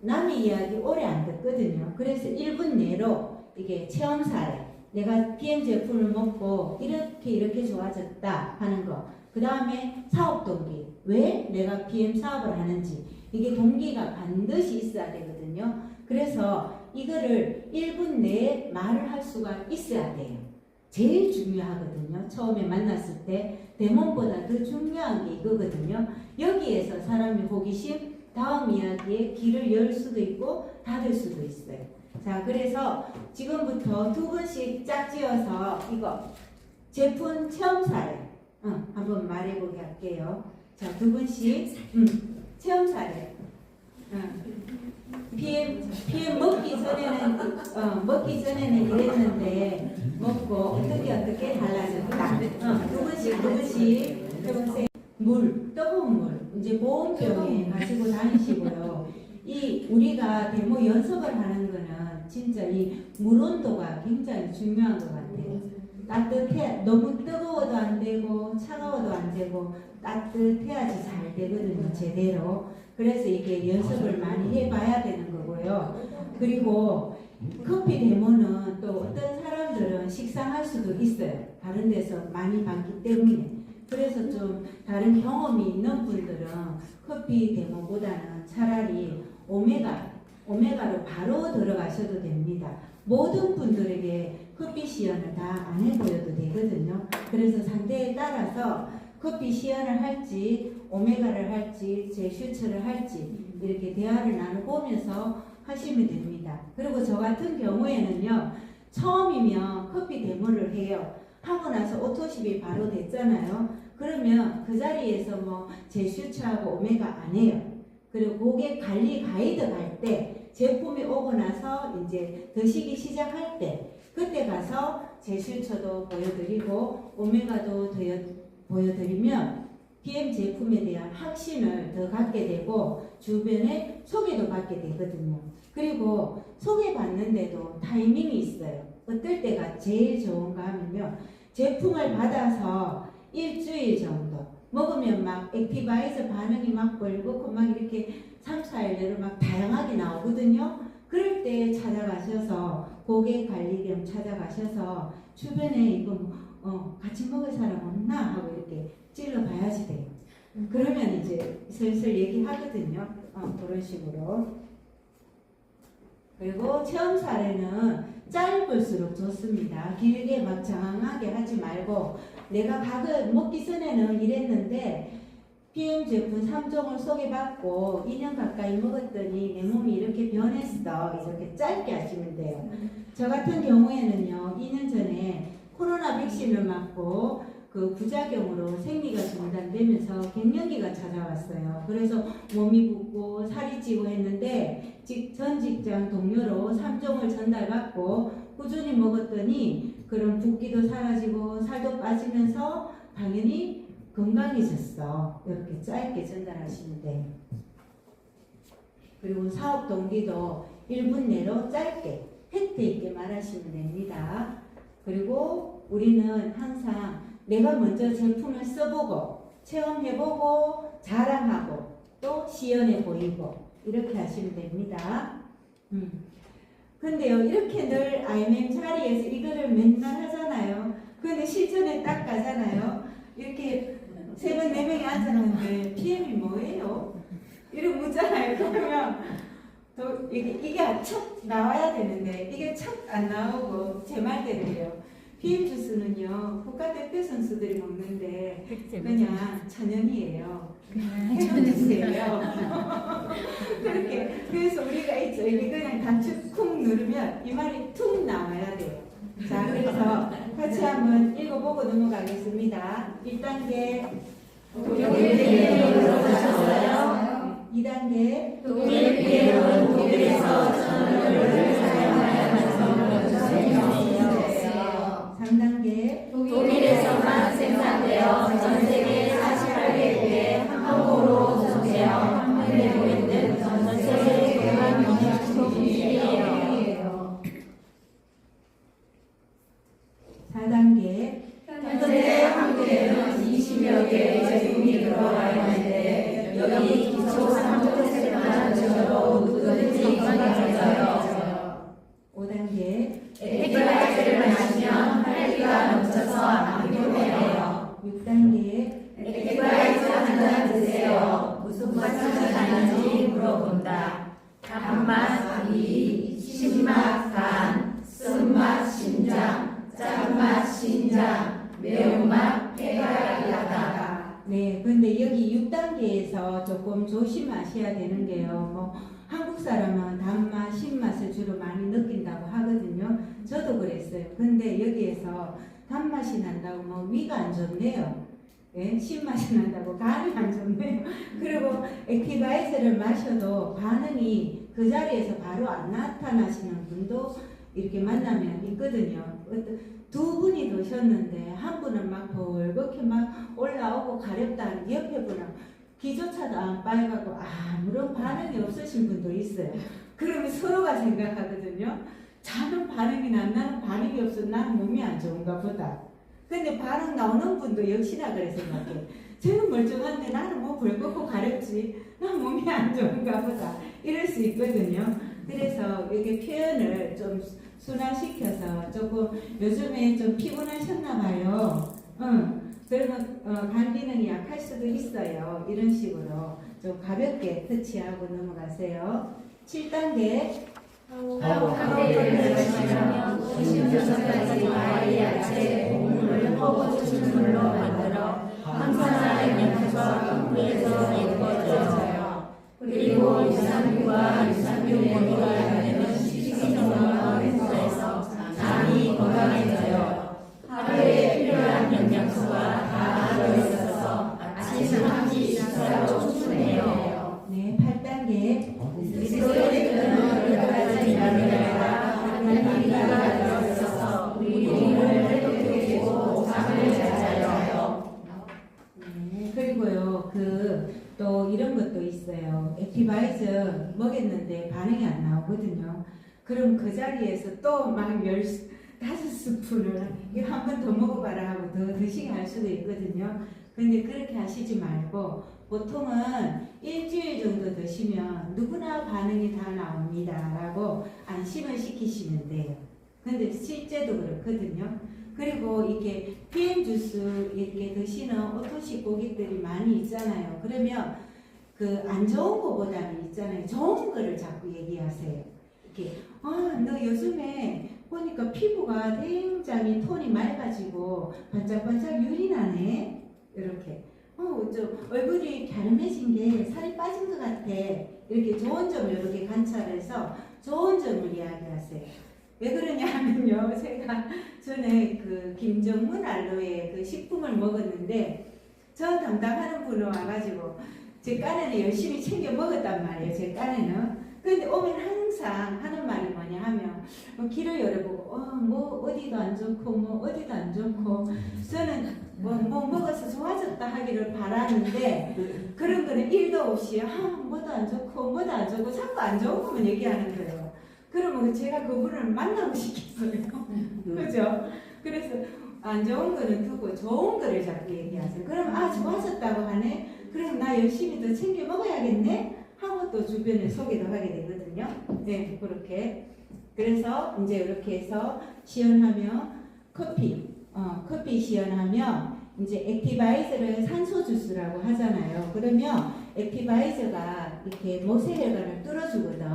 Speaker 1: 남의 이야기 오래 안 듣거든요. 그래서 1분 내로 이게 체험 사례. 내가 PM 제품을 먹고 이렇게 좋아졌다 하는 거. 그 다음에 사업 동기. 왜 내가 PM 사업을 하는지. 이게 동기가 반드시 있어야 되거든요. 그래서 이거를 1분 내에 말을 할 수가 있어야 돼요. 제일 중요하거든요. 처음에 만났을 때 대본보다 더 중요한 게 이거거든요. 여기에서 사람이 호기심, 다음 이야기에 길을 열 수도 있고 닫을 수도 있어요. 자, 그래서 지금부터 2분씩 짝지어서 이거 제품 체험 사례 한번 말해보게 할게요. 자, 2분씩 체험 사례. PM 먹기 전에는 이랬는데 먹고 어떻게 달라졌다. 2분씩 해보세요. 뜨거운 물, 이제 보온병에 가지고 다니시고요. 우리가 데모 연습을 하는 거는 진짜 이 물 온도가 굉장히 중요한 것 같아요. 너무 뜨거워도 안 되고 차가워도 안 되고 따뜻해야지 잘 되거든요, 제대로. 그래서 이게 연습을 많이 해봐야 되는 거고요. 그리고 커피 데모는 또 어떤 사람들은 식상할 수도 있어요. 다른 데서 많이 봤기 때문에. 그래서 좀 다른 경험이 있는 분들은 커피 데모보다는 차라리 오메가로 바로 들어가셔도 됩니다. 모든 분들에게 커피 시연을 다 안 해보여도 되거든요. 그래서 상태에 따라서 커피 시연을 할지 오메가를 할지 제슈처를 할지 이렇게 대화를 나눠보면서 하시면 됩니다. 그리고 저 같은 경우에는요, 처음이면 커피 데모를 해요. 하고 나서 오토십이 바로 됐잖아요. 그러면 그 자리에서 뭐 제슈처하고 오메가 안 해요. 그리고 고객 관리 가이드 갈 때 제품이 오고 나서 이제 드시기 시작할 때 그때 가서 제슈처도 보여드리고 오메가도 보여드리면 PM 제품에 대한 확신을 더 갖게 되고 주변에 소개도 받게 되거든요. 그리고 소개받는데도 타이밍이 있어요. 어떨 때가 제일 좋은가 하면요, 제품을 받아서 일주일 정도 먹으면 막 액티바이저 반응이 막 벌겋고 막 이렇게 3, 4일 내로 막 다양하게 나오거든요. 그럴 때 찾아가셔서 고객 관리 겸 찾아가셔서 주변에 이거 같이 먹을 사람 없나 하고 이렇게 찔러봐야지 돼요. 그러면 이제 슬슬 얘기하거든요. 그런 식으로. 그리고 체험 사례는 짧을수록 좋습니다. 길게 막 장황하게 하지 말고 내가 밥을 먹기 전에는 이랬는데 PM 제품 3종을 소개받고 2년 가까이 먹었더니 내 몸이 이렇게 변했어. 이렇게 짧게 하시면 돼요. 저 같은 경우에는요, 2년 전에 코로나 백신을 맞고 그 부작용으로 생리가 중단되면서 갱년기가 찾아왔어요. 그래서 몸이 붓고 살이 찌고 했는데 전 직장 동료로 3종을 전달받고 꾸준히 먹었더니 그런 붓기도 사라지고 살도 빠지면서 당연히 건강해졌어. 이렇게 짧게 전달하시면 돼요. 그리고 사업 동기도 1분 내로 짧게 팩트 있게 말하시면 됩니다. 그리고 우리는 항상 내가 먼저 제품을 써보고 체험해보고 자랑하고 또 시연해 보이고 이렇게 하시면 됩니다. 근데요, 이렇게 늘 IMM 자리에서 이거를 맨날 하잖아요. 근데 실전에 딱 가잖아요. 이렇게 3명, 4명이 앉았는데 PM이 뭐예요? 이러고 묻잖아요. 그러면 또 이게 척 나와야 되는데 이게 척 안 나오고 제 말대로요. PM 주스는요, 국가대표 선수들이 먹는데 그냥 천연이에요. 천연이에요. 그렇게 그래서 우리가 있죠. 이게 그냥 단축 쿵 누르면 이 말이 툭 나와야 돼요. 자, 그래서 같이 한번 읽어보고 넘어가겠습니다. 1단계
Speaker 5: 들어보셨어요?
Speaker 1: 2단계
Speaker 5: 독일 PM은 독일에서 전원을 사용하여서 생겼어요.
Speaker 1: 3단계
Speaker 5: 독일에서만 생산되어 전 세계 48개국에 항공으로 소재어 판매되고 있는 전 세계 대만 영양식품이에요.
Speaker 1: 4단계
Speaker 5: 현재 한국에는 20여 개의 제품이 들어와 있는데 여기 기초 상품세만 주로 누구든지 건강해져요.
Speaker 1: 5단계
Speaker 5: 액티바이저를 마시면 활기가 넘쳐서 안 피곤해요.
Speaker 1: 6단계
Speaker 5: 액티바이저 한잔 드세요. 무슨 맛이 나는지 물어본다. 단맛 2, 신맛 간, 쓴맛 심장, 짠맛 신장, 매운맛 폐가 약하다.
Speaker 1: 네, 근데 여기 6단계에서 조금 조심하셔야 되는 게요. 뭐 한국 사람은 단맛, 신맛을 주로 많이 느낀다고 하거든요. 저도 그랬어요. 근데 여기에서 단맛이 난다고 뭐 위가 안 좋네요. 예? 신맛이 난다고 간이 안 좋네요. 그리고 액티바이저를 마셔도 반응이 그 자리에서 바로 안 나타나시는 분도 이렇게 만나면 있거든요. 두 분이 드셨는데 한 분은 막 벌겋게 막 올라오고 가렵다 하는데 옆에 분은 기조차도 안 빨갛고 아무런 반응이 없으신 분도 있어요. 그러면 서로가 생각하거든요. 자는 반응이 나는 반응이 없어. 나는 몸이 안 좋은가 보다. 근데 반응 나오는 분도 역시나 그래 생각해. 쟤는 멀쩡한데 나는 뭐 벌겋고 가렵지. 난 몸이 안 좋은가 보다. 이럴 수 있거든요. 그래서 이게 표현을 좀 순화시켜서 조금 요즘에 좀 피곤하셨나 봐요. 그러면 간 기능이 약할 수도 있어요. 이런 식으로 좀 가볍게 터치하고 넘어가세요. 7단계
Speaker 5: 가운데를 마시며 56가지 과일, 야채, 곡물, 허브 추출물로 만들어 항산화 영양소와 풍부해서 예뻐져요. 그리고 유산균과 유산균 모두가 되는 식이섬유와 해소해서 장이 건강해져요. 하루에 필요한 영양소가 다 들어있어서 아침 한 끼 식사로 충분해요.
Speaker 1: 네, 8단계
Speaker 5: 리소레트는 여러 가지 미네랄과 비타민가 들어있어서 우리 몸을 회복해주고 잠을 잘 자요.
Speaker 1: 네, 그리고요, 또 이런 것도 있어요. 액티바이저 먹였는데 반응이 안 나오거든요. 그럼 그 자리에서 또 막 5스푼을 이거 한 번 더 먹어봐라 하고 더 드시게 할 수도 있거든요. 근데 그렇게 하시지 말고 보통은 일주일 정도 드시면 누구나 반응이 다 나옵니다 라고 안심을 시키시면 돼요. 근데 실제도 그렇거든요. 그리고 이렇게 PM 주스 이렇게 드시는 오토식 고객들이 많이 있잖아요. 그러면 그 안 좋은 거보다는 있잖아요. 좋은 거를 자꾸 얘기하세요. 이렇게 너 요즘에 보니까 피부가 굉장히 톤이 맑아지고 반짝반짝 윤이 나네. 이렇게 좀 얼굴이 갸름해진 게 살이 빠진 것 같아. 이렇게 좋은 점을 이렇게 관찰해서 좋은 점을 이야기하세요. 왜 그러냐 하면요, 제가 전에 그 김정문 알로에 그 식품을 먹었는데 저 담당하는 분이 와가지고 제 깐에는 열심히 챙겨 먹었단 말이에요. 제 깐에는. 근데 오면 항상 하는 말이 뭐냐 하면 길을 열어보고 뭐 어디도 안 좋고 뭐 어디도 안 좋고 저는 뭐 먹어서 좋아졌다 하기를 바라는데 그런 거는 1도 없이 뭐도 안 좋고 뭐도 안 좋고 자꾸 안 좋은 것만 얘기하는 거예요. 그러면 제가 그분을 만나고 싶겠어요. 그죠? 그래서 안 좋은 거는 두고 좋은 거를 자꾸 얘기하세요. 그럼 좋아졌다고 하네? 그럼 나 열심히 더 챙겨 먹어야겠네? 하고 또 주변에 소개도 하게 되거든요. 네, 그렇게. 그래서 이제 이렇게 해서 시연하면 커피 시연하면 이제 액티바이저를 산소 주스라고 하잖아요. 그러면 액티바이저가 이렇게 모세혈관을 뚫어주거든.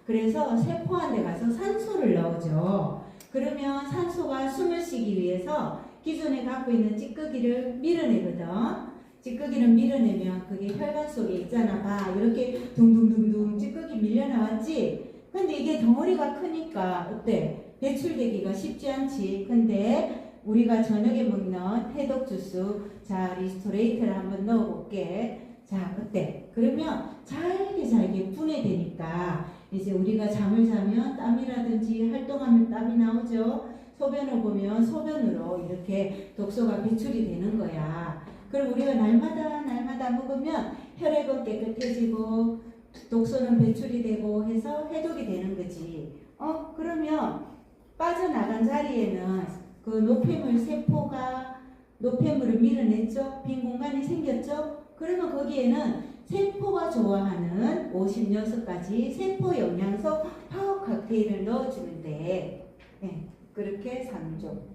Speaker 1: 그래서 세포 안에 가서 산소를 넣어줘. 그러면 산소가 숨을 쉬기 위해서 기존에 갖고 있는 찌꺼기를 밀어내거든. 찌꺼기를 밀어내면 그게 혈관 속에 있잖아. 봐. 이렇게 둥둥둥둥 찌꺼기 밀려 나왔지? 근데 이게 덩어리가 크니까 어때? 배출되기가 쉽지 않지. 근데 우리가 저녁에 먹는 해독 주스, 자, 리스토레이트를 한번 넣어볼게. 자, 어때? 그러면 잘게 분해되니까 이제 우리가 잠을 자면 땀이라든지 활동하면 땀이 나오죠. 소변을 보면 소변으로 이렇게 독소가 배출이 되는 거야. 그럼 우리가 날마다 먹으면 혈액은 깨끗해지고 독소는 배출이 되고 해서 해독이 되는 거지. 그러면 빠져나간 자리에는 그 노폐물 세포가 노폐물을 밀어냈죠. 빈 공간이 생겼죠. 그러면 거기에는 세포가 좋아하는 56가지 세포 영양소 파워 칵테일을 넣어주면 돼. 네, 그렇게 3종.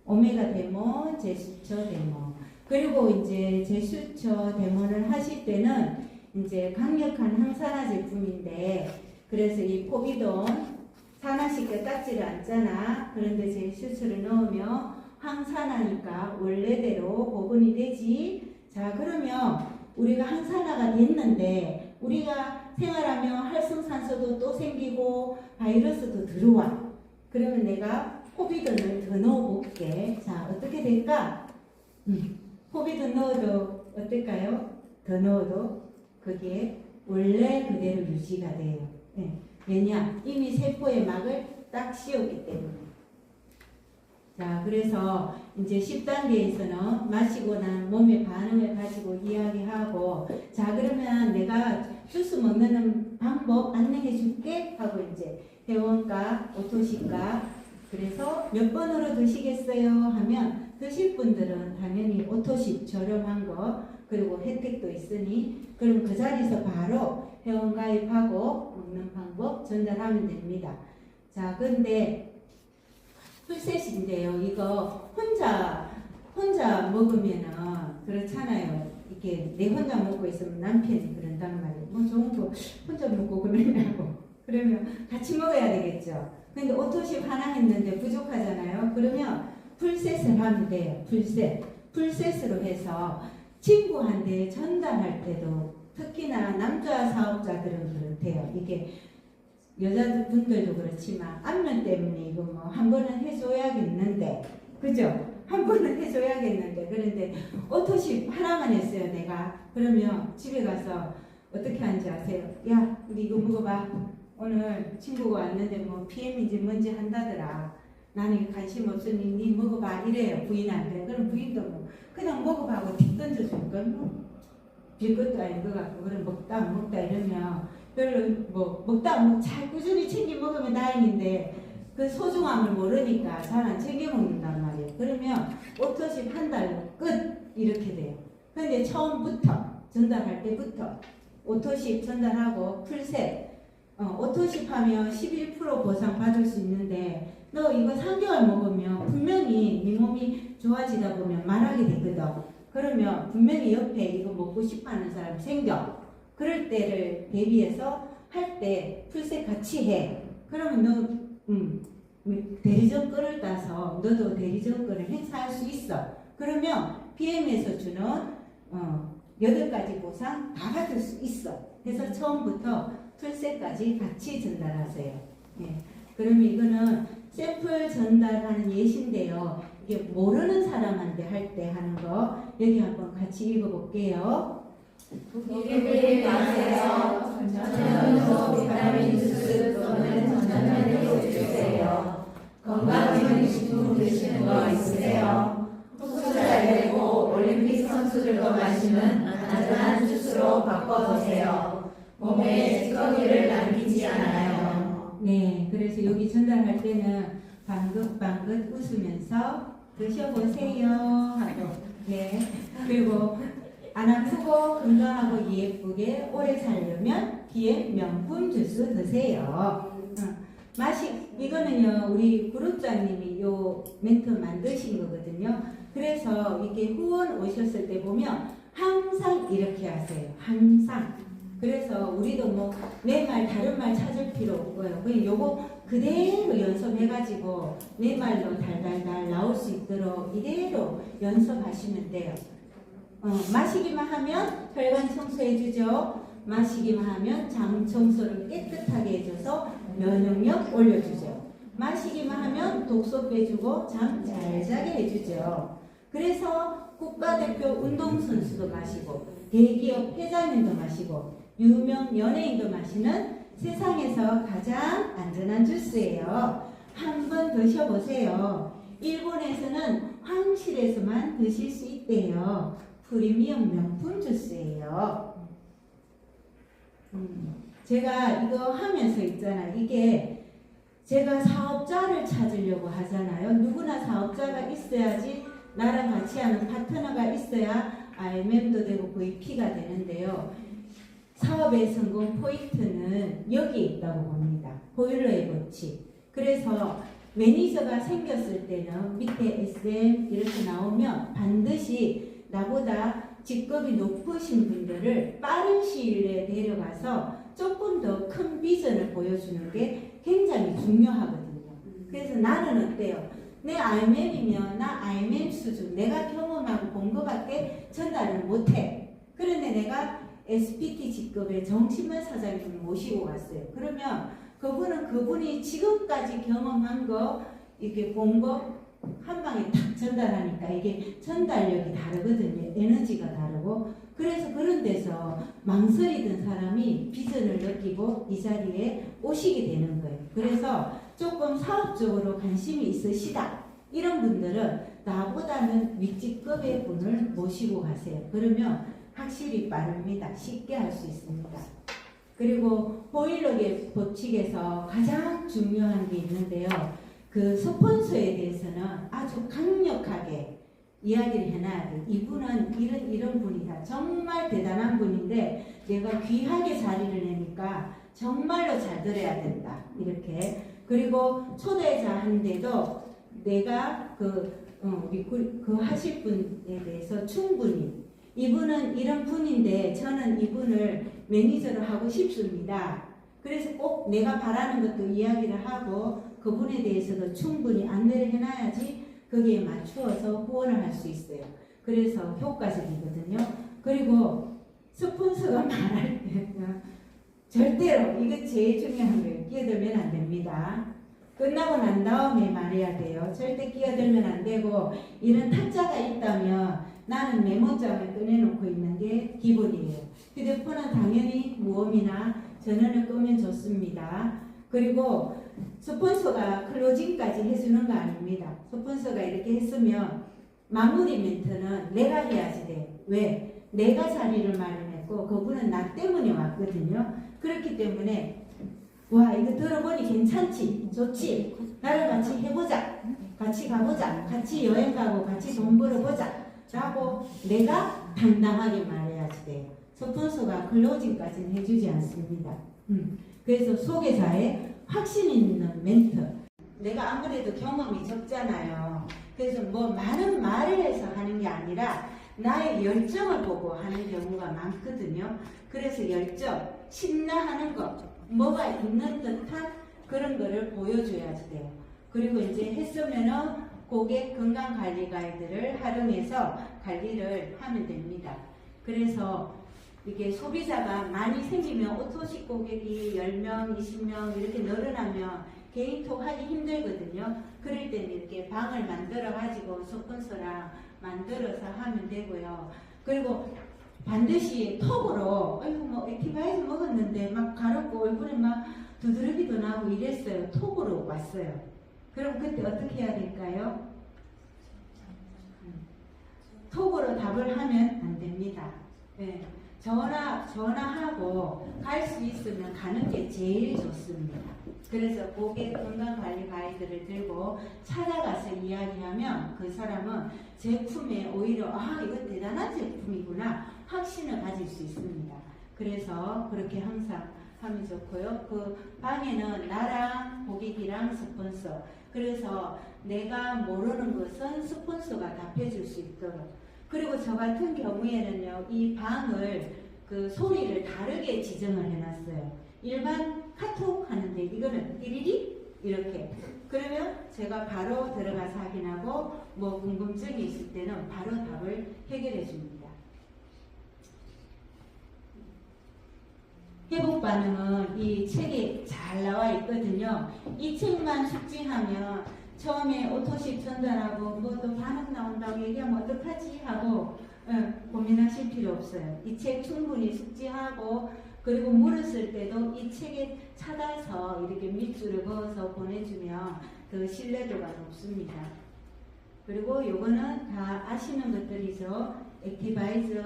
Speaker 1: 오메가 데몬, 제수처 데몬. 그리고 이제 제수처 데몬을 하실 때는 이제 강력한 항산화 제품인데, 그래서 이 포비돈 산화시켜 닦지를 않잖아. 그런데 제수처를 넣으면 항산화니까 원래대로 복원이 되지. 자, 그러면 우리가 항산화가 됐는데 우리가 생활하면 활성산소도 또 생기고 바이러스도 들어와. 그러면 내가 포비돈을 더 넣어볼게. 자, 어떻게 될까? 포비돈 넣어도 어떨까요? 더 넣어도 그게 원래 그대로 유지가 돼요. 네. 왜냐? 이미 세포의 막을 딱 씌웠기 때문에. 자, 그래서 이제 10단계에서는 마시고 난 몸의 반응을 가지고 이야기하고, 자, 그러면 내가 주스 먹는 방법 안내해 줄게 하고 이제 회원가, 오토식가, 그래서 몇 번으로 드시겠어요 하면 드실 분들은 당연히 오토식 저렴한 거 그리고 혜택도 있으니 그럼 그 자리에서 바로 회원가입하고 먹는 방법 전달하면 됩니다. 자, 근데 풀셋인데요. 이거 혼자 먹으면은 그렇잖아요. 이게 내 혼자 먹고 있으면 남편이 그런단 말이에요. 뭐 좋은 거 혼자 먹고 그러냐고. 그러면 같이 먹어야 되겠죠. 근데 오토십 하나 했는데 부족하잖아요. 그러면 풀셋을 하면 돼요. 풀셋으로 해서 친구한테 전달할 때도 특히나 남자 사업자들은 그렇대요. 이게 여자분들도 그렇지만 안면 때문에 이거 뭐 한 번은 해줘야겠는데, 그죠? 한 번은 해줘야겠는데, 그런데 오토십 하나만 했어요, 내가. 그러면 집에 가서 어떻게 하는지 아세요? 야, 우리 이거 먹어봐. 오늘 친구가 왔는데 뭐 PM인지 뭔지 한다더라. 나는 관심 없으니 니 먹어봐. 이래요, 부인한테. 그럼 부인도 뭐 그냥 먹어봐 하고 틱 던져줄 걸 뭐. 빌 것도 아닌 것 같고, 그럼 먹다 이러면 별로 뭐 먹다 잘 꾸준히 챙겨 먹으면 다행인데 그 소중함을 모르니까 잘 안 챙겨 먹는단 말이에요. 그러면 오토십 한 달로 끝 이렇게 돼요. 근데 처음부터 전달할 때부터 오토십 전달하고 풀셋 오토십 하면 11% 보상 받을 수 있는데 너 이거 3개월 먹으면 분명히 네 몸이 좋아지다 보면 말하게 되거든. 그러면 분명히 옆에 이거 먹고 싶어 하는 사람이 생겨. 그럴 때를 대비해서 할 때 풀셋 같이 해. 그러면 너 대리점권을 따서 너도 대리점권을 행사할 수 있어. 그러면 PM에서 주는 8가지 보상 다 받을 수 있어. 그래서 처음부터 풀셋까지 같이 전달하세요. 예. 그러면 이거는 샘플 전달하는 예시인데요. 이게 모르는 사람한테 할 때 하는 거 여기 한번 같이 읽어볼게요.
Speaker 5: 고객님 마세요. 저녁으로 비타민 주스 또는 전자면을 주세요. 건강기능식품 드시는 거 있으세요? 흡수 잘 되고 올림픽 선수들도 마시는 안전한 주스로 바꿔보세요. 몸에 찌꺼기를 남기지 않아요.
Speaker 1: 네, 그래서 여기 전달할 때는 방긋방긋 웃으면서 드셔보세요 하고, 네, 그리고 안 아프고 건강하고 예쁘게 오래 살려면 BM 명품 주스 드세요. 이거는요 우리 그룹장님이 요 멘트 만드신 거거든요. 그래서 이렇게 후원 오셨을 때 보면 항상 이렇게 하세요. 항상. 그래서 우리도 뭐 내 말 다른 말 찾을 필요 없고요. 그냥 요거 그대로 연습해가지고 내 말로 달달달 나올 수 있도록 이대로 연습하시면 돼요. 마시기만 하면 혈관 청소해주죠. 마시기만 하면 장 청소를 깨끗하게 해줘서 면역력 올려주죠. 마시기만 하면 독소 빼주고 잠 잘 자게 해주죠. 그래서 국가대표 운동선수도 마시고 대기업 회장님도 마시고 유명 연예인도 마시는 세상에서 가장 안전한 주스예요. 한번 드셔보세요. 일본에서는 황실에서만 드실 수 있대요. 프리미엄 명품 주스예요. 제가 이거 하면서 있잖아. 이게 제가 사업자를 찾으려고 하잖아요. 누구나 사업자가 있어야지 나랑 같이 하는 파트너가 있어야 RMM도 되고 VP가 되는데요. 사업의 성공 포인트는 여기에 있다고 봅니다. 보일러의 법칙. 그래서 매니저가 생겼을 때는 밑에 SM 이렇게 나오면 반드시 나보다 직급이 높으신 분들을 빠른 시일 내에 데려가서 조금 더 큰 비전을 보여주는 게 굉장히 중요하거든요. 그래서 나는 어때요? 내 RMM이면 나 RMM 수준 내가 경험하고 본 것밖에 전달을 못해. 그런데 내가 SPT 직급의 정신만 사장님을 모시고 왔어요. 그러면 그분이 지금까지 경험한 거 이렇게 본 거 한 방에 탁 전달하니까 이게 전달력이 다르거든요. 에너지가 다르고. 그래서 그런 데서 망설이던 사람이 비전을 느끼고 이 자리에 오시게 되는 거예요. 그래서 조금 사업적으로 관심이 있으시다. 이런 분들은 나보다는 윗직급의 분을 모시고 가세요. 그러면 확실히 빠릅니다. 쉽게 할 수 있습니다. 그리고 보일러의 법칙에서 가장 중요한 게 있는데요. 그 스폰서에 대해서는 아주 강력하게 이야기를 해놔야 돼. 이분은 이런 분이다. 정말 대단한 분인데 내가 귀하게 자리를 내니까 정말로 잘 들어야 된다. 이렇게. 그리고 초대자 하는데도 내가 그 하실 분에 대해서 충분히 이분은 이런 분인데 저는 이분을 매니저로 하고 싶습니다. 그래서 꼭 내가 바라는 것도 이야기를 하고 그분에 대해서도 충분히 안내를 해놔야지 거기에 맞추어서 후원을 할 수 있어요. 그래서 효과적이거든요. 그리고 스폰서가 말할 때 절대로 이거 제일 중요한 거예요. 끼어들면 안 됩니다. 끝나고 난 다음에 말해야 돼요. 절대 끼어들면 안 되고 이런 타짜가 있다면 나는 메모장을 꺼내놓고 있는 게 기본이에요. 휴대폰은 당연히 무음이나 전원을 끄면 좋습니다. 그리고 스폰서가 클로징까지 해주는 거 아닙니다. 스폰서가 이렇게 했으면 마무리 멘트는 내가 해야지 돼. 왜? 내가 자리를 마련했고 그분은 나 때문에 왔거든요. 그렇기 때문에 와 이거 들어보니 괜찮지? 좋지? 나랑 같이 해보자. 같이 가보자. 같이 여행 가고 같이 돈 벌어보자. 라고 내가 당당하게 말해야지 돼요. 스폰서가 클로징까지는 해주지 않습니다. 그래서 소개자의 확신 있는 멘트. 내가 아무래도 경험이 적잖아요. 그래서 뭐 많은 말을 해서 하는 게 아니라 나의 열정을 보고 하는 경우가 많거든요. 그래서 열정, 신나하는 것, 뭐가 있는 듯한 그런 거를 보여줘야지 돼요. 그리고 이제 했으면은 고객 건강관리 가이드를 활용해서 관리를 하면 됩니다. 그래서 이게 소비자가 많이 생기면 오토식 고객이 10명, 20명 이렇게 늘어나면 개인톡 하기 힘들거든요. 그럴 때는 이렇게 방을 만들어 가지고 스폰서랑 만들어서 하면 되고요. 그리고 반드시 톡으로 아이고 뭐 액티바이즈 먹었는데 막 가렵고 얼굴에 막 두드러기도 나고 이랬어요. 톡으로 왔어요. 그럼 그때 어떻게 해야 될까요? 톡으로 답을 하면 안 됩니다. 네. 전화하고 갈 수 있으면 가는 게 제일 좋습니다. 그래서 고객 건강관리 가이드를 들고 찾아가서 이야기하면 그 사람은 제품에 오히려 아 이거 대단한 제품이구나 확신을 가질 수 있습니다. 그래서 그렇게 항상 하면 좋고요. 그 방에는 나랑 고객이랑 스폰서 그래서 내가 모르는 것은 스폰서가 답해줄 수 있도록 그리고 저 같은 경우에는요, 이 방을 그 소리를 다르게 지정을 해놨어요. 일반 카톡 하는데 이거는 띠리리 이렇게. 그러면 제가 바로 들어가서 확인하고 뭐 궁금증이 있을 때는 바로 답을 해결해 줍니다. 회복 반응은 이 책에 잘 나와 있거든요. 이 책만 숙지하면 처음에 오토식 전달하고 뭐 또 반응 나온다고 얘기하면 어떡하지 하고 고민하실 필요 없어요. 이 책 충분히 숙지하고 그리고 물었을 때도 이 책에 찾아서 이렇게 밑줄을 그어서 보내주면 그 신뢰도가 높습니다. 그리고 요거는 다 아시는 것들이죠. 액티바이즈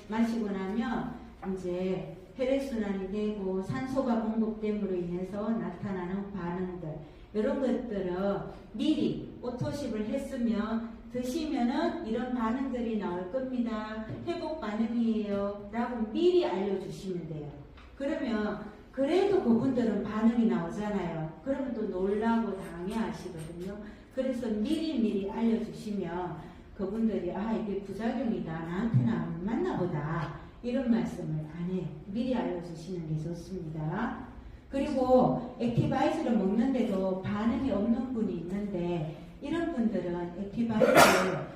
Speaker 1: 마시고 나면 이제 혈액순환이 되고 산소가 공급됨으로 인해서 나타나는 반응들 이런 것들은 미리 오토식을 했으면 드시면은 이런 반응들이 나올 겁니다. 회복 반응이에요. 라고 미리 알려주시면 돼요. 그러면 그래도 그분들은 반응이 나오잖아요. 그러면 또 놀라고 당해하시거든요. 그래서 미리 알려주시면 그분들이 아 이게 부작용이다. 나한테는 안 맞나 보다. 이런 말씀을 안 해. 미리 알려주시는 게 좋습니다. 그리고 액티바이즈를 먹는데도 반응이 없는 분이 있는데 이런 분들은 액티바이즈를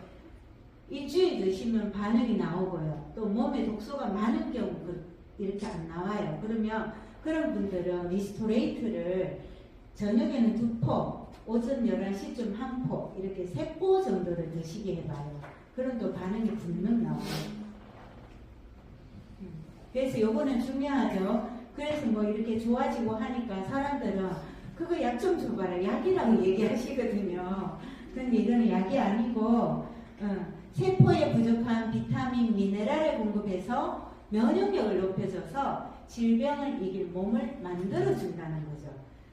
Speaker 1: 일주일 드시면 반응이 나오고요. 또 몸에 독소가 많은 경우 이렇게 안 나와요. 그러면 그런 분들은 리스토레이트를 저녁에는 2포, 오전 11시쯤 1포 이렇게 3포 정도를 드시게 해봐요. 그럼 또 반응이 분명 나와요. 그래서 요거는 중요하죠. 그래서 뭐 이렇게 좋아지고 하니까 사람들은 그거 약 좀 줘봐라. 약이라고 얘기하시거든요. 근데 이거는 약이 아니고 세포에 부족한 비타민, 미네랄을 공급해서 면역력을 높여줘서 질병을 이길 몸을 만들어준다는 거죠.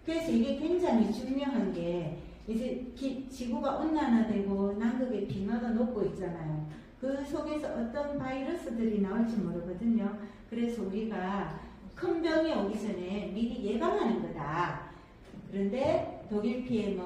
Speaker 1: 그래서 이게 굉장히 중요한 게 이제 지구가 온난화되고 남극의 빙하가 녹고 있잖아요. 그 속에서 어떤 바이러스들이 나올지 모르거든요. 그래서 우리가 큰 병이 오기 전에 미리 예방하는 거다. 그런데 독일 PM은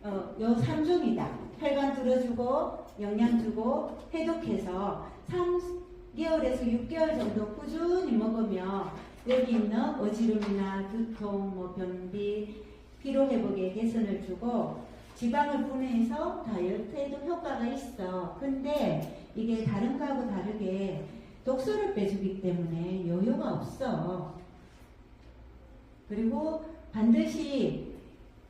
Speaker 1: 요 3종이다. 혈관 뚫어주고 영양 주고 해독해서 3개월에서 6개월 정도 꾸준히 먹으면 여기 있는 어지럼이나 두통, 변비, 피로회복에 개선을 주고 지방을 분해해서 다이어트에도 효과가 있어. 근데 이게 다른 거하고 다르게 독소를 빼주기 때문에 요요가 없어. 그리고 반드시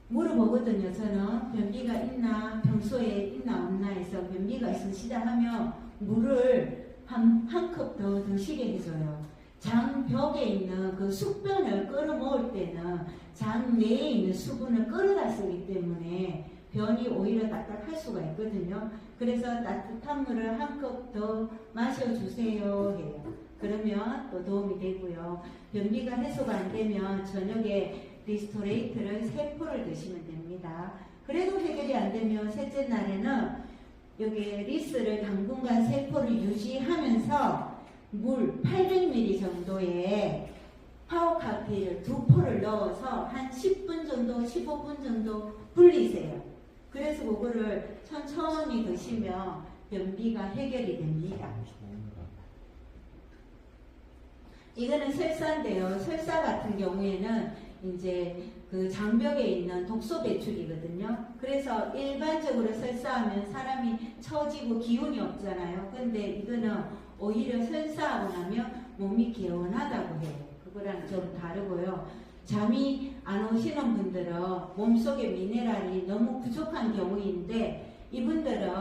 Speaker 1: 물어보거든요. 저는 변비가 있나, 평소에 있나 없나 해서 변비가 있으시다 하면 물을 한 컵 더 드시게 해줘요. 장벽에 있는 그 숙변을 끌어모을 때는 장 내에 있는 수분을 끌어다 쓰기 때문에 변이 오히려 딱딱할 수가 있거든요. 그래서 따뜻한 물을 한 컵 더 마셔주세요 해요. 그러면 또 도움이 되고요. 변비가 해소가 안 되면 저녁에 리스토레이트를 3포를 드시면 됩니다. 그래도 해결이 안 되면 셋째 날에는 여기 리스를 당분간 3포를 유지하면서 물 800ml 정도의 파워 칵테일을 2포를 넣어서 한 10분 정도, 15분 정도 불리세요. 그래서 그거를 천천히 드시면 변비가 해결이 됩니다. 이거는 설사인데요. 설사 같은 경우에는 이제 그 장벽에 있는 독소 배출이거든요. 그래서 일반적으로 설사하면 사람이 처지고 기운이 없잖아요. 근데 이거는 오히려 설사하고 나면 몸이 개운하다고 해요. 그거랑 좀 다르고요. 잠이 안 오시는 분들은 몸속에 미네랄이 너무 부족한 경우인데 이분들은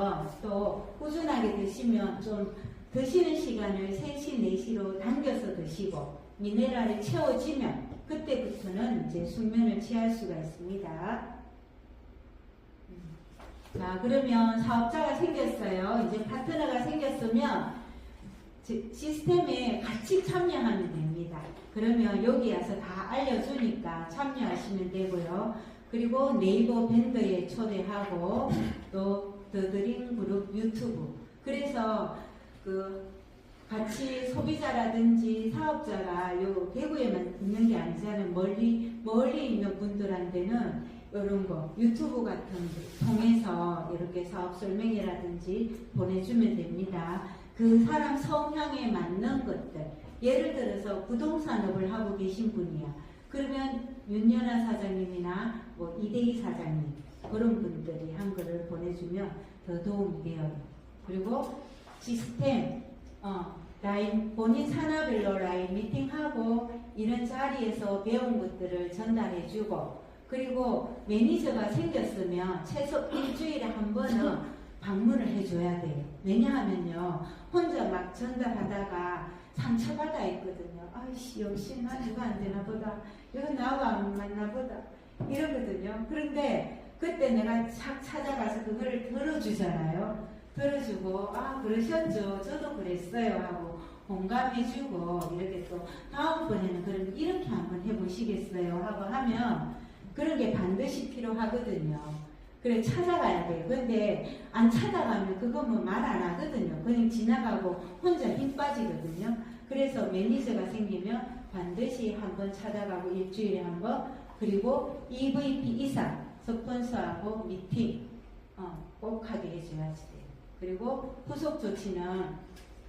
Speaker 1: 또 꾸준하게 드시면 좀 드시는 시간을 3시, 4시로 당겨서 드시고 미네랄이 채워지면 그때부터는 이제 숙면을 취할 수가 있습니다. 자, 그러면 사업자가 생겼어요. 이제 파트너가 생겼으면 시스템에 같이 참여하면 됩니다. 그러면 여기 와서 다 알려주니까 참여하시면 되고요. 그리고 네이버 밴드에 초대하고 또 더드림 그룹 유튜브. 그래서 그 같이 소비자라든지 사업자가 요 대구에만 있는 게 아니잖아요. 멀리 있는 분들한테는 이런 거 유튜브 같은 거 통해서 이렇게 사업 설명이라든지 보내주면 됩니다. 그 사람 성향에 맞는 것들. 예를 들어서 부동산업을 하고 계신 분이야. 그러면 윤연아 사장님이나 뭐 이대희 사장님 그런 분들이 한 거를 보내주면 더 도움이 돼요. 그리고 시스템 라인 본인 산하별로 라인 미팅하고 이런 자리에서 배운 것들을 전달해주고 그리고 매니저가 생겼으면 최소 일주일에 한 번은 방문을 해줘야 돼요. 왜냐하면요 혼자 막 전달하다가 상처받아 있거든요. 아이씨 역시 나 이거 안 되나 보다. 이거 나하고 안 맞나 보다. 이러거든요. 그런데 그때 내가 착 찾아가서 그거를 들어주잖아요. 들어주고 그러셨죠. 저도 그랬어요 하고 공감해주고 이렇게 또 다음번에는 그럼 이렇게 한번 해보시겠어요 하고 하면 그런 게 반드시 필요하거든요. 그래 찾아가야 돼요. 근데 안 찾아가면 그거 뭐 말 안 하거든요. 그냥 지나가고 혼자 힘 빠지거든요. 그래서 매니저가 생기면 반드시 한번 찾아가고 일주일에 한번 그리고 EVP 이상 스폰서하고 미팅 꼭 하게 해줘야지 돼요. 그리고 후속 조치는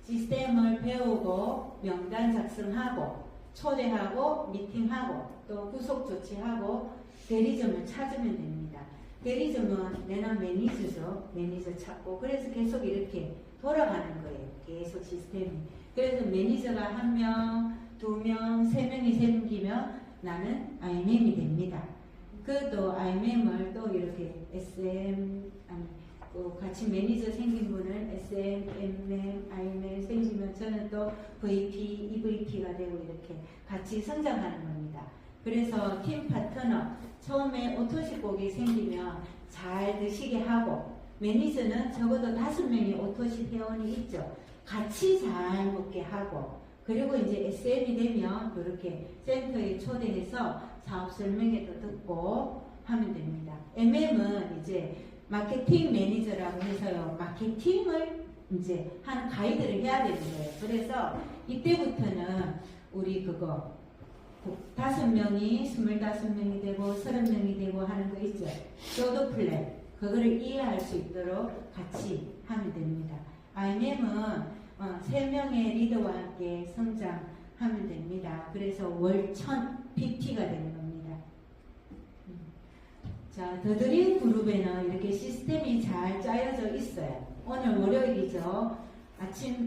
Speaker 1: 시스템을 배우고 명단 작성하고 초대하고 미팅하고 또 후속 조치하고 대리점을 찾으면 됩니다. 대리점은 내나 매니저죠. 매니저 찾고 그래서 계속 이렇게 돌아가는 거예요. 계속 시스템이. 그래서 매니저가 1명, 2명, 3명이 생기면 나는 IMM이 됩니다. 그것도 IMM을 또 이렇게 SM 같이 매니저 생긴 분은 SM, MM, IMM 생기면 저는 또 VP, EVP가 되고 이렇게 같이 성장하는 겁니다. 그래서 팀 파트너 처음에 오토식 고객 생기면 잘 드시게 하고 매니저는 적어도 5명의 오토식 회원이 있죠. 같이 잘 먹게 하고 그리고 이제 SM이 되면 이렇게 센터에 초대해서 사업 설명회도 듣고 하면 됩니다. MM은 이제 마케팅 매니저라고 해서요. 마케팅을 이제 하는 가이드를 해야 되는 거예요. 그래서 이때부터는 우리 그거 5명이 25명이 되고 30명이 되고 하는 거 있죠. 쇼도 플랜. 그거를 이해할 수 있도록 같이 하면 됩니다. IMM은 3명의 리더와 함께 성장하면 됩니다. 그래서 월 1000 PT가 되는 겁니다. 자, 더드림 그룹에는 이렇게 시스템이 잘 짜여져 있어요. 오늘 월요일이죠.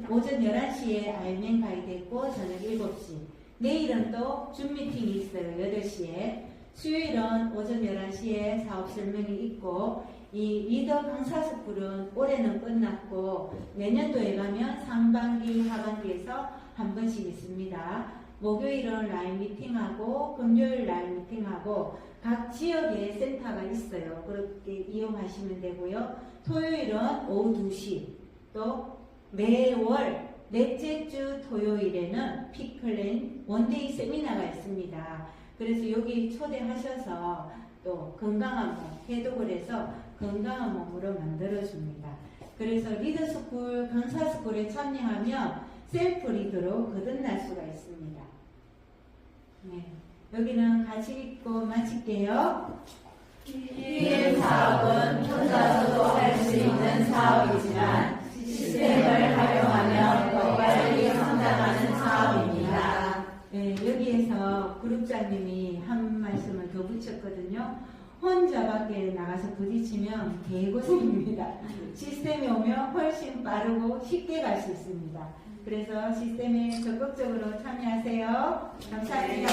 Speaker 1: 오전 11시에 IMM 가이드 있고 저녁 7시. 내일은 또 줌 미팅이 있어요. 8시에. 수요일은 오전 11시에 사업 설명이 있고 이 리더 강사 스쿨은 올해는 끝났고 내년도에 가면 상반기, 하반기에서 한 번씩 있습니다. 목요일은 라인 미팅하고 금요일 라인 미팅하고 각 지역에 센터가 있어요. 그렇게 이용하시면 되고요. 토요일은 오후 2시 또 매월 넷째 주 토요일에는 피클랜 원데이 세미나가 있습니다. 그래서 여기 초대하셔서 또 건강한 몸, 해독을 해서 건강한 몸으로 만들어줍니다. 그래서 리더스쿨, 강사스쿨에 참여하면 셀프 리더로 거듭날 수가 있습니다. 네, 여기는 같이 읽고 마칠게요.
Speaker 5: PM 사업은 혼자서도 할 수 있는 사업이지만 시스템을 활용하면 더 빨리 성장하는 사업입니다.
Speaker 1: 네, 여기에서 그룹장님이 한 말씀을 더 붙였거든요. 혼자밖에 나가서 부딪히면 개고생입니다. 시스템이 오면 훨씬 빠르고 쉽게 갈 수 있습니다. 그래서 시스템에 적극적으로 참여하세요. 감사합니다.